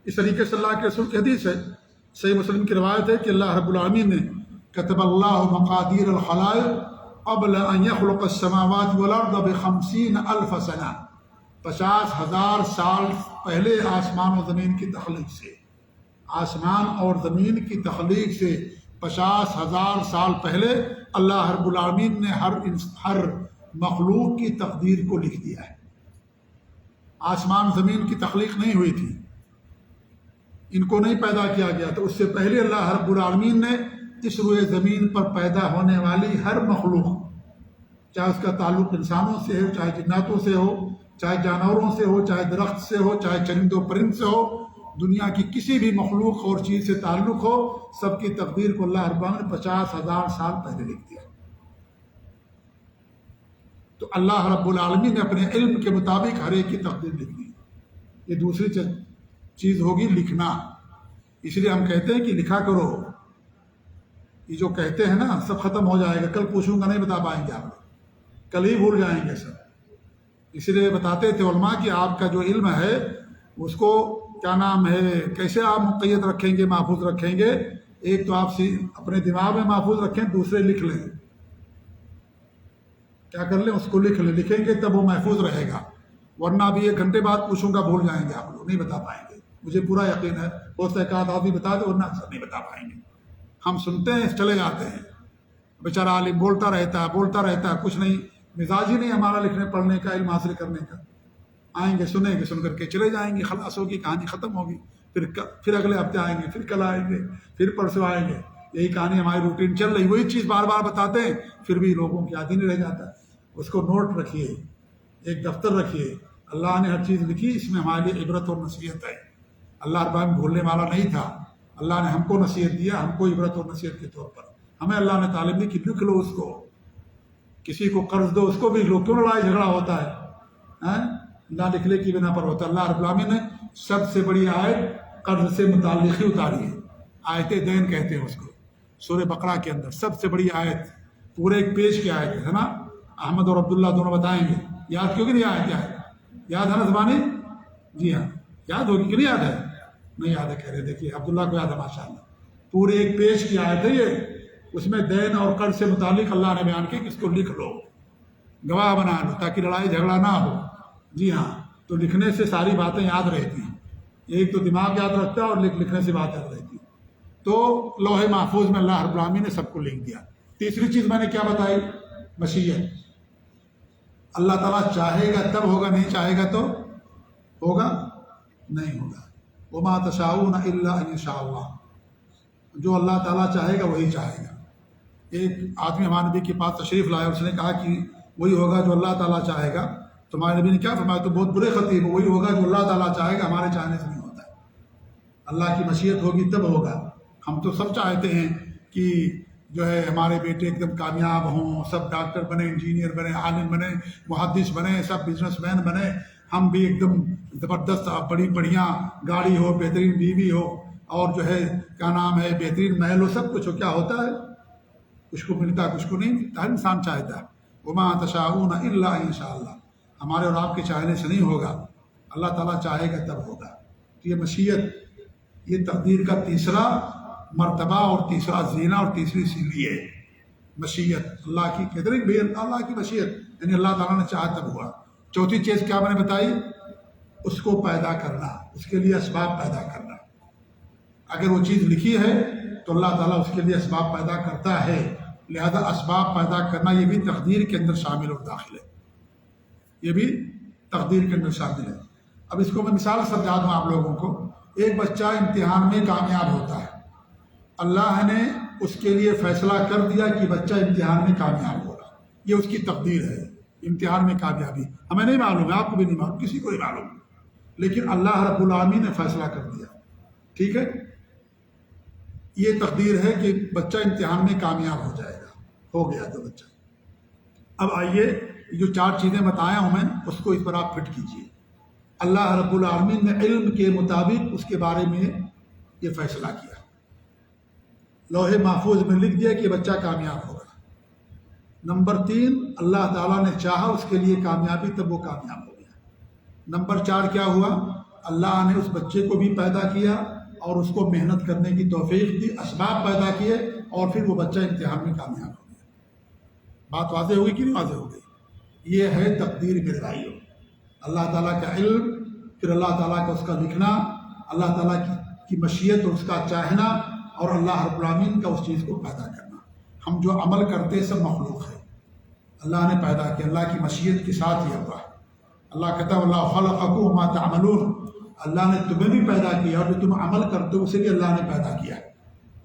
اس طریقے سے اللہ کے رسول کی حدیث ہے، صحیح مسلم کی روایت ہے کہ اللہ رب العالمین نے کتب اللہ مقادیر الخلائق قبل ان یخلق السماوات والارض ب50,000 سنہ، 50,000 سال پہلے آسمان و زمین کی تخلیق سے، آسمان اور زمین کی تخلیق سے 50,000 سال پہلے اللہ رب العالمین نے ہر مخلوق کی تقدیر کو لکھ دیا ہے۔ آسمان زمین کی تخلیق نہیں ہوئی تھی، ان کو نہیں پیدا کیا گیا، تو اس سے پہلے اللہ رب العالمین نے اس روئے زمین پر پیدا ہونے والی ہر مخلوق، چاہے اس کا تعلق انسانوں سے ہو، چاہے جناتوں سے ہو، چاہے جانوروں سے ہو، چاہے درخت سے ہو، چاہے چرند و پرند سے ہو، دنیا کی کسی بھی مخلوق اور چیز سے تعلق ہو، سب کی تقدیر کو اللہ رب العالمین نے 50,000 سال پہلے لکھ دیا۔ تو اللہ رب العالمین نے اپنے علم کے مطابق ہر ایک کی تقدیر لکھ دی۔ یہ دوسری چیز ہوگی لکھنا۔ اس لیے ہم کہتے ہیں کہ لکھا کرو۔ یہ جو کہتے ہیں نا سب ختم ہو جائے گا، کل پوچھوں گا نہیں بتا پائیں گے آپ لوگ، کل ہی بھول جائیں گے سب۔ اس لیے بتاتے تھے علماء کہ آپ کا جو علم ہے اس کو کیا نام ہے، کیسے آپ مقید رکھیں گے، محفوظ رکھیں گے۔ ایک تو آپ اپنے دماغ میں محفوظ رکھیں، دوسرے لکھ لیں۔ کیا کر لیں؟ اس کو لکھ لیں، لکھیں گے تب وہ محفوظ رہے گا، ورنہ ابھی 1 گھنٹے بعد پوچھوں گا بھول جائیں گے آپ لوگ، نہیں بتا پائیں گے۔ مجھے پورا یقین ہے ہو سکتا ہے کہ آدمی بتا دے ورنہ اکثر نہیں بتا پائیں گے۔ ہم سنتے ہیں چلے جاتے ہیں، بیچارہ عالم بولتا رہتا ہے، کچھ نہیں، مزاج ہی نہیں ہمارا لکھنے پڑھنے کا، علم حاصل کرنے کا۔ آئیں گے، سنیں گے، سن کر کے چلے جائیں گے، خلاص ہوگی، کہانی ختم ہوگی، پھر اگلے ہفتے آئیں گے، پھر کل آئیں گے، پھر پرسوں آئیں گے۔ یہی کہانی ہماری روٹین چل رہی، وہی چیز بار بار بتاتے ہیں، پھر بھی لوگوں کی یاد ہی نہیں رہ جاتا۔ اس کو نوٹ رکھیے، ایک دفتر رکھیے، اللہ نے ہر چیز لکھی، اس میں ہمارے لیے عبرت اور نصیحت ہے۔ اللہ رب العالمین بھولنے والا نہیں تھا، اللہ نے ہم کو نصیحت دیا، ہم کو عبرت اور نصیحت کے طور پر ہمیں اللہ نے تعلیم دی کہ لکھ لو اس کو، کسی کو قرض دو اس کو بھی لو، کیوں لڑائی جھگڑا ہوتا ہے؟ نہ لکھنے کی بنا پر ہوتا ہے۔ اللہ رب العالمین نے سب سے بڑی آیت قرض سے متعلق ہی اتاری ہے، آیت دین کہتے ہیں اس کو، سورہ بقرہ کے اندر سب سے بڑی آیت، پورے ایک پیج کی آیت ہے نا۔ احمد اور عبداللہ دونوں بتائیں گے، یاد کیوں کہ نہیں آیت کیا ہے؟ یاد ہے نا زبانی؟ جی ہاں یاد ہوگی کہ نہیں یاد ہے؟ نہیں یاد ہے کہہ رہے، دیکھیے عبداللہ کو یاد ہے ماشاء اللہ، پورے ایک پیج کی آیت ہے یہ، اس میں دین اور قرض سے متعلق اللہ نے بیان کیا کہ اس کو لکھ لو، گواہ بنا لو تاکہ لڑائی جھگڑا نہ ہو۔ جی ہاں، تو لکھنے سے ساری باتیں یاد رہتی ہیں، ایک تو دماغ یاد رکھتا ہے اور لکھنے سے بات یاد رہتی ہے۔ تو لوح محفوظ میں اللہ رب العالمین نے سب کو لکھ دیا۔ تیسری چیز میں نے کیا بتائی؟ مشیت۔ اللہ تعالیٰ چاہے گا تب ہوگا، نہیں چاہے گا تو ہوگا نہیں ہوگا۔ وما تشاءون الا ان یشاء اللہ، جو اللہ تعالیٰ چاہے گا وہی چاہے گا۔ ایک آدمی ہمارے نبی کے پاس تشریف لایا، اس نے کہا کہ وہی ہوگا جو اللہ تعالیٰ چاہے گا۔ تو ہمارے نبی نے کیا فرمایا؟ تو بہت برے خطیب، وہی ہوگا جو اللہ تعالیٰ چاہے گا، ہمارے چاہنے سے نہیں ہوتا ہے۔ اللہ کی مشیت ہوگی تب ہوگا۔ ہم تو سب چاہتے ہیں کہ جو ہے ہمارے بیٹے ایک دم کامیاب ہوں، سب ڈاکٹر بنے، انجینئر بنے، عالم بنے، محدث بنے، سب بزنس مین بنے، ہم بھی ایک دم زبردست بڑی بڑھیا گاڑی ہو، بہترین بیوی ہو، اور جو ہے کیا نام ہے بہترین محل ہو، سب کچھ ہو. کیا ہوتا ہے؟ کچھ کو ملتا کچھ کو نہیں ملتا. ہر انسان چاہتا ہے. وما تشاءون الا ان شاء اللہ. ہمارے اور آپ کے چاہنے سے نہیں ہوگا، اللہ تعالیٰ چاہے گا تب ہوگا. یہ مشیت، یہ تقدیر کا تیسرا مرتبہ اور تیسرا زینہ اور تیسری سیڑھی ہے. مشیت اللہ کی کہتے ہیں بے اللہ کی مشیت، یعنی اللہ تعالیٰ نے چاہا تب ہوا. چوتھی چیز کیا میں نے بتائی؟ اس کو پیدا کرنا، اس کے لیے اسباب پیدا کرنا. اگر وہ چیز لکھی ہے تو اللہ تعالیٰ اس کے لیے اسباب پیدا کرتا ہے، لہذا اسباب پیدا کرنا یہ بھی تقدیر کے اندر شامل اور داخل ہے. یہ بھی تقدیر کے اندر شامل ہے. اب اس کو میں مثال سمجھا دوں آپ لوگوں کو. ایک بچہ امتحان میں کامیاب ہوتا ہے، اللہ نے اس کے لیے فیصلہ کر دیا کہ بچہ امتحان میں کامیاب ہوگا، یہ اس کی تقدیر ہے. امتحان میں کامیابی ہمیں نہیں معلوم ہے، آپ کو بھی نہیں معلوم، کسی کو نہیں معلوم، لیکن اللہ رب العالمین نے فیصلہ کر دیا. ٹھیک ہے، یہ تقدیر ہے کہ بچہ امتحان میں کامیاب ہو جائے گا. ہو گیا تو بچہ. اب آئیے جو چار چیزیں بتایا ہوں میں، اس کو اس پر آپ فٹ کیجیے. اللہ رب العالمین نے علم کے مطابق اس کے بارے میں یہ فیصلہ کیا، لوح محفوظ میں لکھ دیا کہ بچہ کامیاب ہوگا. نمبر 3، اللہ تعالیٰ نے چاہا اس کے لیے کامیابی، تب وہ کامیاب ہو گیا. نمبر 4 کیا ہوا؟ اللہ نے اس بچے کو بھی پیدا کیا اور اس کو محنت کرنے کی توفیق دی، اسباب پیدا کیے، اور پھر وہ بچہ امتحان میں کامیاب ہو گیا. بات واضح ہوگی کہ نہیں واضح ہو گئی؟ یہ ہے تقدیر میرے بھائیوں. اللہ تعالیٰ کا علم، پھر اللہ تعالیٰ کا اس کا لکھنا، اللہ تعالیٰ کی مشیت اور اس کا چاہنا، اور اللہ رب العالمین کا اس چیز کو پیدا کرنا. ہم جو عمل کرتے سب مخلوق ہے، اللہ نے پیدا کیا، اللہ کی مشیت کے ساتھ یہ ہوا. اللہ کہتا ہے اللہ خلقکم وما تعملون، اللہ نے تمہیں بھی پیدا کیا، اور جو تم عمل کرتے ہو اسے بھی اللہ نے پیدا کیا.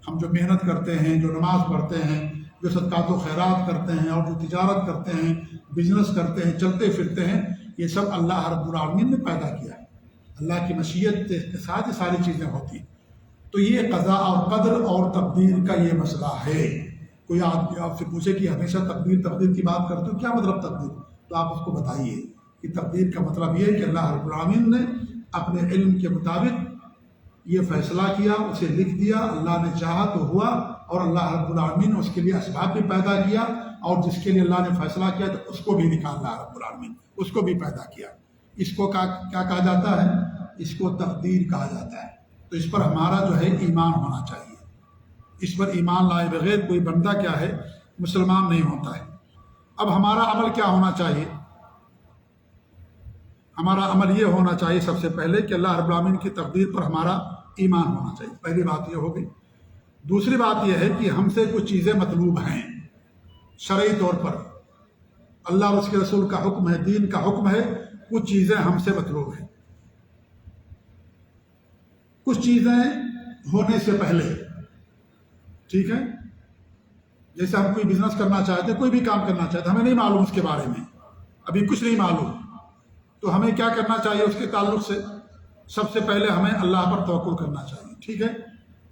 ہم جو محنت کرتے ہیں، جو نماز پڑھتے ہیں، جو صدقات و خیرات کرتے ہیں، اور جو تجارت کرتے ہیں، بزنس کرتے ہیں، چلتے پھرتے ہیں، یہ سب اللہ رب العالمین نے پیدا کیا ہے. اللہ کی مشیت کے ساتھ یہ ساری چیزیں ہوتی ہیں. تو یہ قضاء اور قدر اور تقدیر کا یہ مسئلہ ہے. کوئی آپ سے پوچھے کہ ہمیشہ تقدیر کی بات کرتے ہو، کیا مطلب تقدیر؟ تو آپ اس کو بتائیے کہ تقدیر کا مطلب یہ ہے کہ اللہ رب العالمین نے اپنے علم کے مطابق یہ فیصلہ کیا، اسے لکھ دیا، اللہ نے چاہا تو ہوا، اور اللہ رب العالمین نے اس کے لیے اسباب بھی پیدا کیا، اور جس کے لیے اللہ نے فیصلہ کیا تو اس کو بھی لکھا اللہ رب العالمین، اس کو بھی پیدا کیا. اس کو کیا کہا جاتا ہے؟ اس کو تقدیر کہا جاتا ہے. تو اس پر ہمارا جو ہے ایمان ہونا چاہیے. اس پر ایمان لائے بغیر کوئی بندہ کیا ہے؟ مسلمان نہیں ہوتا ہے. اب ہمارا عمل کیا ہونا چاہیے؟ ہمارا عمل یہ ہونا چاہیے سب سے پہلے کہ اللہ رب العالمین کی تقدیر پر ہمارا ایمان ہونا چاہیے. پہلی بات یہ ہو گئی. دوسری بات یہ ہے کہ ہم سے کچھ چیزیں مطلوب ہیں شرعی طور پر. اللہ اور اس کے رسول کا حکم ہے، دین کا حکم ہے، کچھ چیزیں ہم سے مطلوب ہیں. کچھ چیزیں ہونے سے پہلے، ٹھیک ہے، جیسے ہم کوئی بزنس کرنا چاہتے ہیں، کوئی بھی کام کرنا چاہتے ہیں، ہمیں نہیں معلوم اس کے بارے میں، ابھی کچھ نہیں معلوم، تو ہمیں کیا کرنا چاہیے اس کے تعلق سے؟ سب سے پہلے ہمیں اللہ پر توکل کرنا چاہیے. ٹھیک ہے.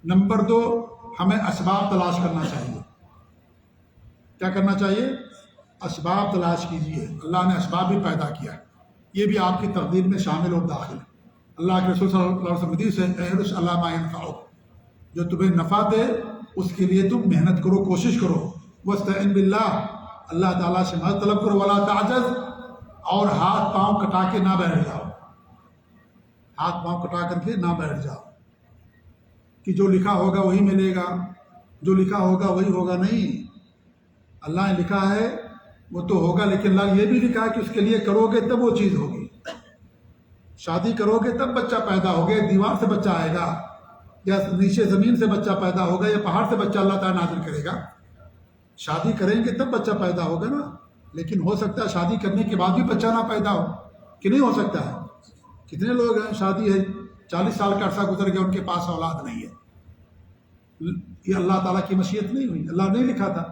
نمبر 2، ہمیں اسباب تلاش کرنا چاہیے. کیا کرنا چاہیے؟ اسباب تلاش کیجیے. اللہ نے اسباب بھی پیدا کیا، یہ بھی آپ کی تقدیر میں شامل اور داخل ہے. اللہ کے رسول صلی اللہ علیہ وسلم حدیث ہے احرص علی ما ینفعک، جو تمہیں نفع دے اس کے لیے تم محنت کرو، کوشش کرو. واستعن باللہ، اللہ تعالیٰ سے مدد طلب کرو. ولا تعجز، اور ہاتھ پاؤں کٹا کے نہ بیٹھ جاؤ، ہاتھ پاؤں کٹا کر کے نہ بیٹھ جاؤ کہ جو لکھا ہوگا وہی ملے گا، جو لکھا ہوگا وہی ہوگا. نہیں، اللہ نے لکھا ہے وہ تو ہوگا، لیکن اللہ یہ بھی لکھا ہے کہ اس کے لیے کرو گے تب وہ چیز ہوگی. شادی کرو گے تب بچہ پیدا ہوگا، دیوار سے بچہ آئے گا، یا نیچے زمین سے بچہ پیدا ہوگا، یا پہاڑ سے بچہ اللہ تعالیٰ نازل کرے گا. شادی کریں گے تب بچہ پیدا ہوگا نا. لیکن ہو سکتا ہے شادی کرنے کے بعد بھی بچہ نہ پیدا ہو، کہ نہیں ہو سکتا ہے؟ کتنے لوگ ہیں شادی ہے 40 سال کا عرصہ گزر گیا، ان کے پاس اولاد نہیں ہے. یہ اللہ تعالیٰ کی مشیت نہیں ہوئی، اللہ نے لکھا تھا.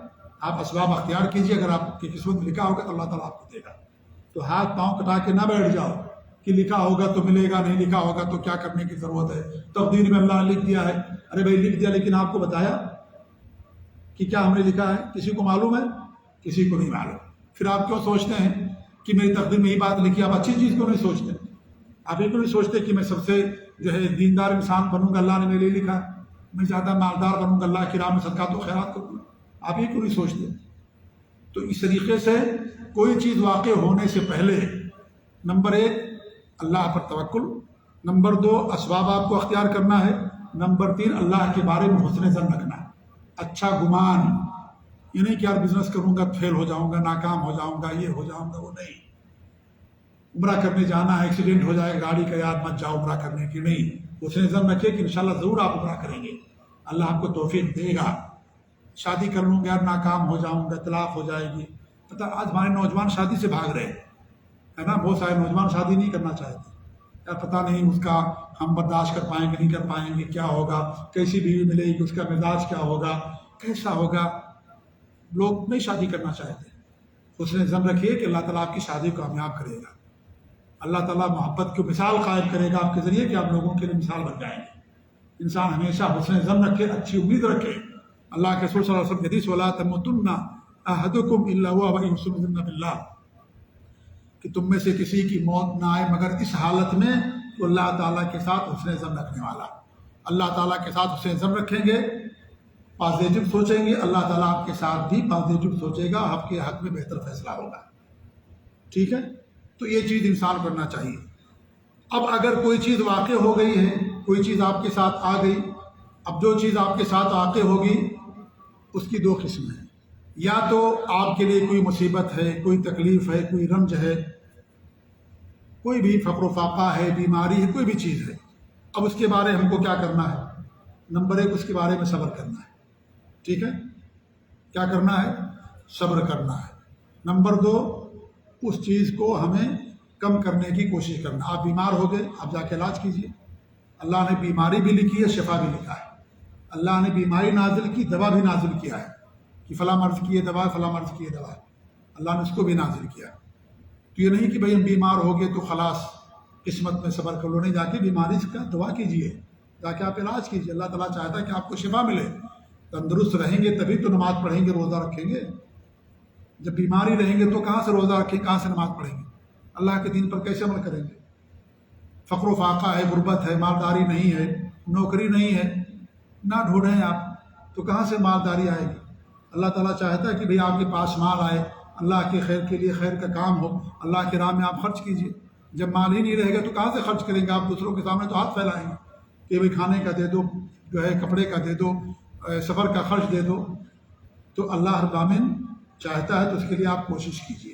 آپ اسباب اختیار کیجیے، اگر آپ کی قسمت میں لکھا ہوگا تو اللہ تعالیٰ آپ کو دے گا. تو ہاتھ پاؤں کٹا کے نہ بیٹھ جاؤ کہ لکھا ہوگا تو ملے گا، نہیں لکھا ہوگا تو کیا کرنے کی ضرورت ہے، تقدیر میں اللہ نے لکھ دیا ہے. ارے بھائی لکھ دیا، لیکن آپ کو بتایا کہ کیا ہم نے لکھا ہے؟ کسی کو معلوم ہے؟ کسی کو نہیں معلوم۔ پھر آپ کیوں سوچتے ہیں کہ میری تقدیر میں یہی بات لکھی؟ آپ اچھی چیز کیوں نہیں سوچتے؟ آپ یہ کیوں نہیں سوچتے کہ میں سب سے دیندار انسان بنوں گا، اللہ نے میرے لیے لکھا ہے، میں زیادہ مالدار بنوں گا، اللہ کی راہ میں صدقات و خیرات کروں گا؟ آپ یہ کیوں نہیں سوچتے؟ تو اس طریقے سے کوئی چیز واقع ہونے سے پہلے نمبر 1 اللہ پر توکل، نمبر 2 اسباب آپ کو اختیار کرنا ہے، نمبر 3 اللہ کے بارے میں حسن ظن رکھنا ہے، اچھا گمان، یہ نہیں کہ یار بزنس کروں گا فیل ہو جاؤں گا، ناکام ہو جاؤں گا، یہ ہو جاؤں گا، وہ نہیں۔ عمرہ کرنے جانا ہے، ایکسیڈنٹ ہو جائے گاڑی کا، یار مت جاؤ عمرہ کرنے کی، نہیں، حسن ظن رکھے کہ انشاءاللہ ضرور آپ عمرہ کریں گے، اللہ آپ کو توفیق دے گا۔ شادی کر لوں گا یار ناکام ہو جاؤں گا، طلاق ہو جائے گی۔ پتہ آج ہمارے نوجوان شادی سے بھاگ رہے ہیں، ہے نا، بہت سارے نوجوان شادی نہیں کرنا چاہتے، یار پتہ نہیں اس کا ہم برداشت کر پائیں گے نہیں کر پائیں گے، کیا ہوگا، کیسی بیوی ملے گی، اس کا مزاج کیا ہوگا، کیسا ہوگا، لوگ نہیں شادی کرنا چاہتے۔ حسن ظن رکھیے کہ اللہ تعالیٰ آپ کی شادی کو کامیاب کرے گا، اللہ تعالیٰ محبت کی مثال قائم کرے گا آپ کے ذریعے کہ آپ لوگوں کے لیے مثال بن جائیں گے۔ انسان ہمیشہ حسن ظن رکھے، اچھی امید رکھے۔ اللہ کے رسول صلی اللہ علیہ وسلم کی حدیث وَلَا تَمُوتُنَّ أَحَدُكُمْ إِلَّا وَهُوَ يُحْسِنُ الظَّنَّ بِاللَّهِ، کہ تم میں سے کسی کی موت نہ آئے مگر اس حالت میں کہ اللہ تعالیٰ کے ساتھ حسن ظن رکھنے والا۔ اللہ تعالیٰ کے ساتھ حسن ظن رکھیں گے، پازیٹو سوچیں گے، اللہ تعالیٰ آپ کے ساتھ بھی پازیٹو سوچے گا، آپ کے حق میں بہتر فیصلہ ہوگا۔ ٹھیک ہے، تو یہ چیز انسان کرنا چاہیے۔ اب اگر کوئی چیز واقع ہو گئی ہے، کوئی چیز آپ کے ساتھ آ گئی، اب جو چیز آپ کے ساتھ واقع ہوگی اس کی 2 قسم ہیں، یا تو آپ کے لیے کوئی مصیبت ہے، کوئی تکلیف ہے، کوئی رنج ہے، کوئی بھی فقر و فاقہ ہے، بیماری ہے، کوئی بھی چیز ہے۔ اب اس کے بارے ہم کو کیا کرنا ہے؟ نمبر 1 اس کے بارے میں صبر کرنا ہے۔ ٹھیک ہے، کیا کرنا ہے؟ صبر کرنا ہے۔ نمبر 2 اس چیز کو ہمیں کم کرنے کی کوشش کرنا۔ آپ بیمار ہو گئے، آپ جا کے علاج کیجئے، اللہ نے بیماری بھی لکھی ہے، شفا بھی لکھا ہے، اللہ نے بیماری نازل کی، دوا بھی نازل کیا ہے کہ فلاں مرض کی یہ دوا ہے، فلاں مرض کی یہ دوا ہے، اللہ نے اس کو بھی نازل کیا۔ تو یہ نہیں کہ بھئی ہم بیمار ہو گئے تو خلاص قسمت میں صبر کر لو، نہیں، جا کے بیماری کا دعا کیجئے، جا کے آپ علاج کیجئے، اللہ تعالیٰ چاہتا ہے کہ آپ کو شفا ملے۔ تندرست رہیں گے تبھی تو نماز پڑھیں گے، روزہ رکھیں گے۔ جب بیماری رہیں گے تو کہاں سے روزہ رکھیں، کہاں سے نماز پڑھیں گے، اللہ کے دین پر کیسے عمل کریں گے؟ فقر و فاقہ ہے، غربت ہے، مالداری نہیں ہے، نوکری نہیں ہے، نہ ڈھونڈیں آپ تو کہاں سے مالداری آئے گی؟ اللہ تعالیٰ چاہتا ہے کہ بھئی آپ کے پاس مال آئے، اللہ کے خیر کے لیے خیر کا کام ہو، اللہ کی راہ میں آپ خرچ کیجئے۔ جب مال ہی نہیں رہے گا تو کہاں سے خرچ کریں گے؟ آپ دوسروں کے سامنے تو ہاتھ پھیلائیں گے کہ بھئی کھانے کا دے دو، جو ہے کپڑے کا دے دو، سفر کا خرچ دے دو۔ تو اللہ رب العالمین چاہتا ہے تو اس کے لیے آپ کوشش کیجئے۔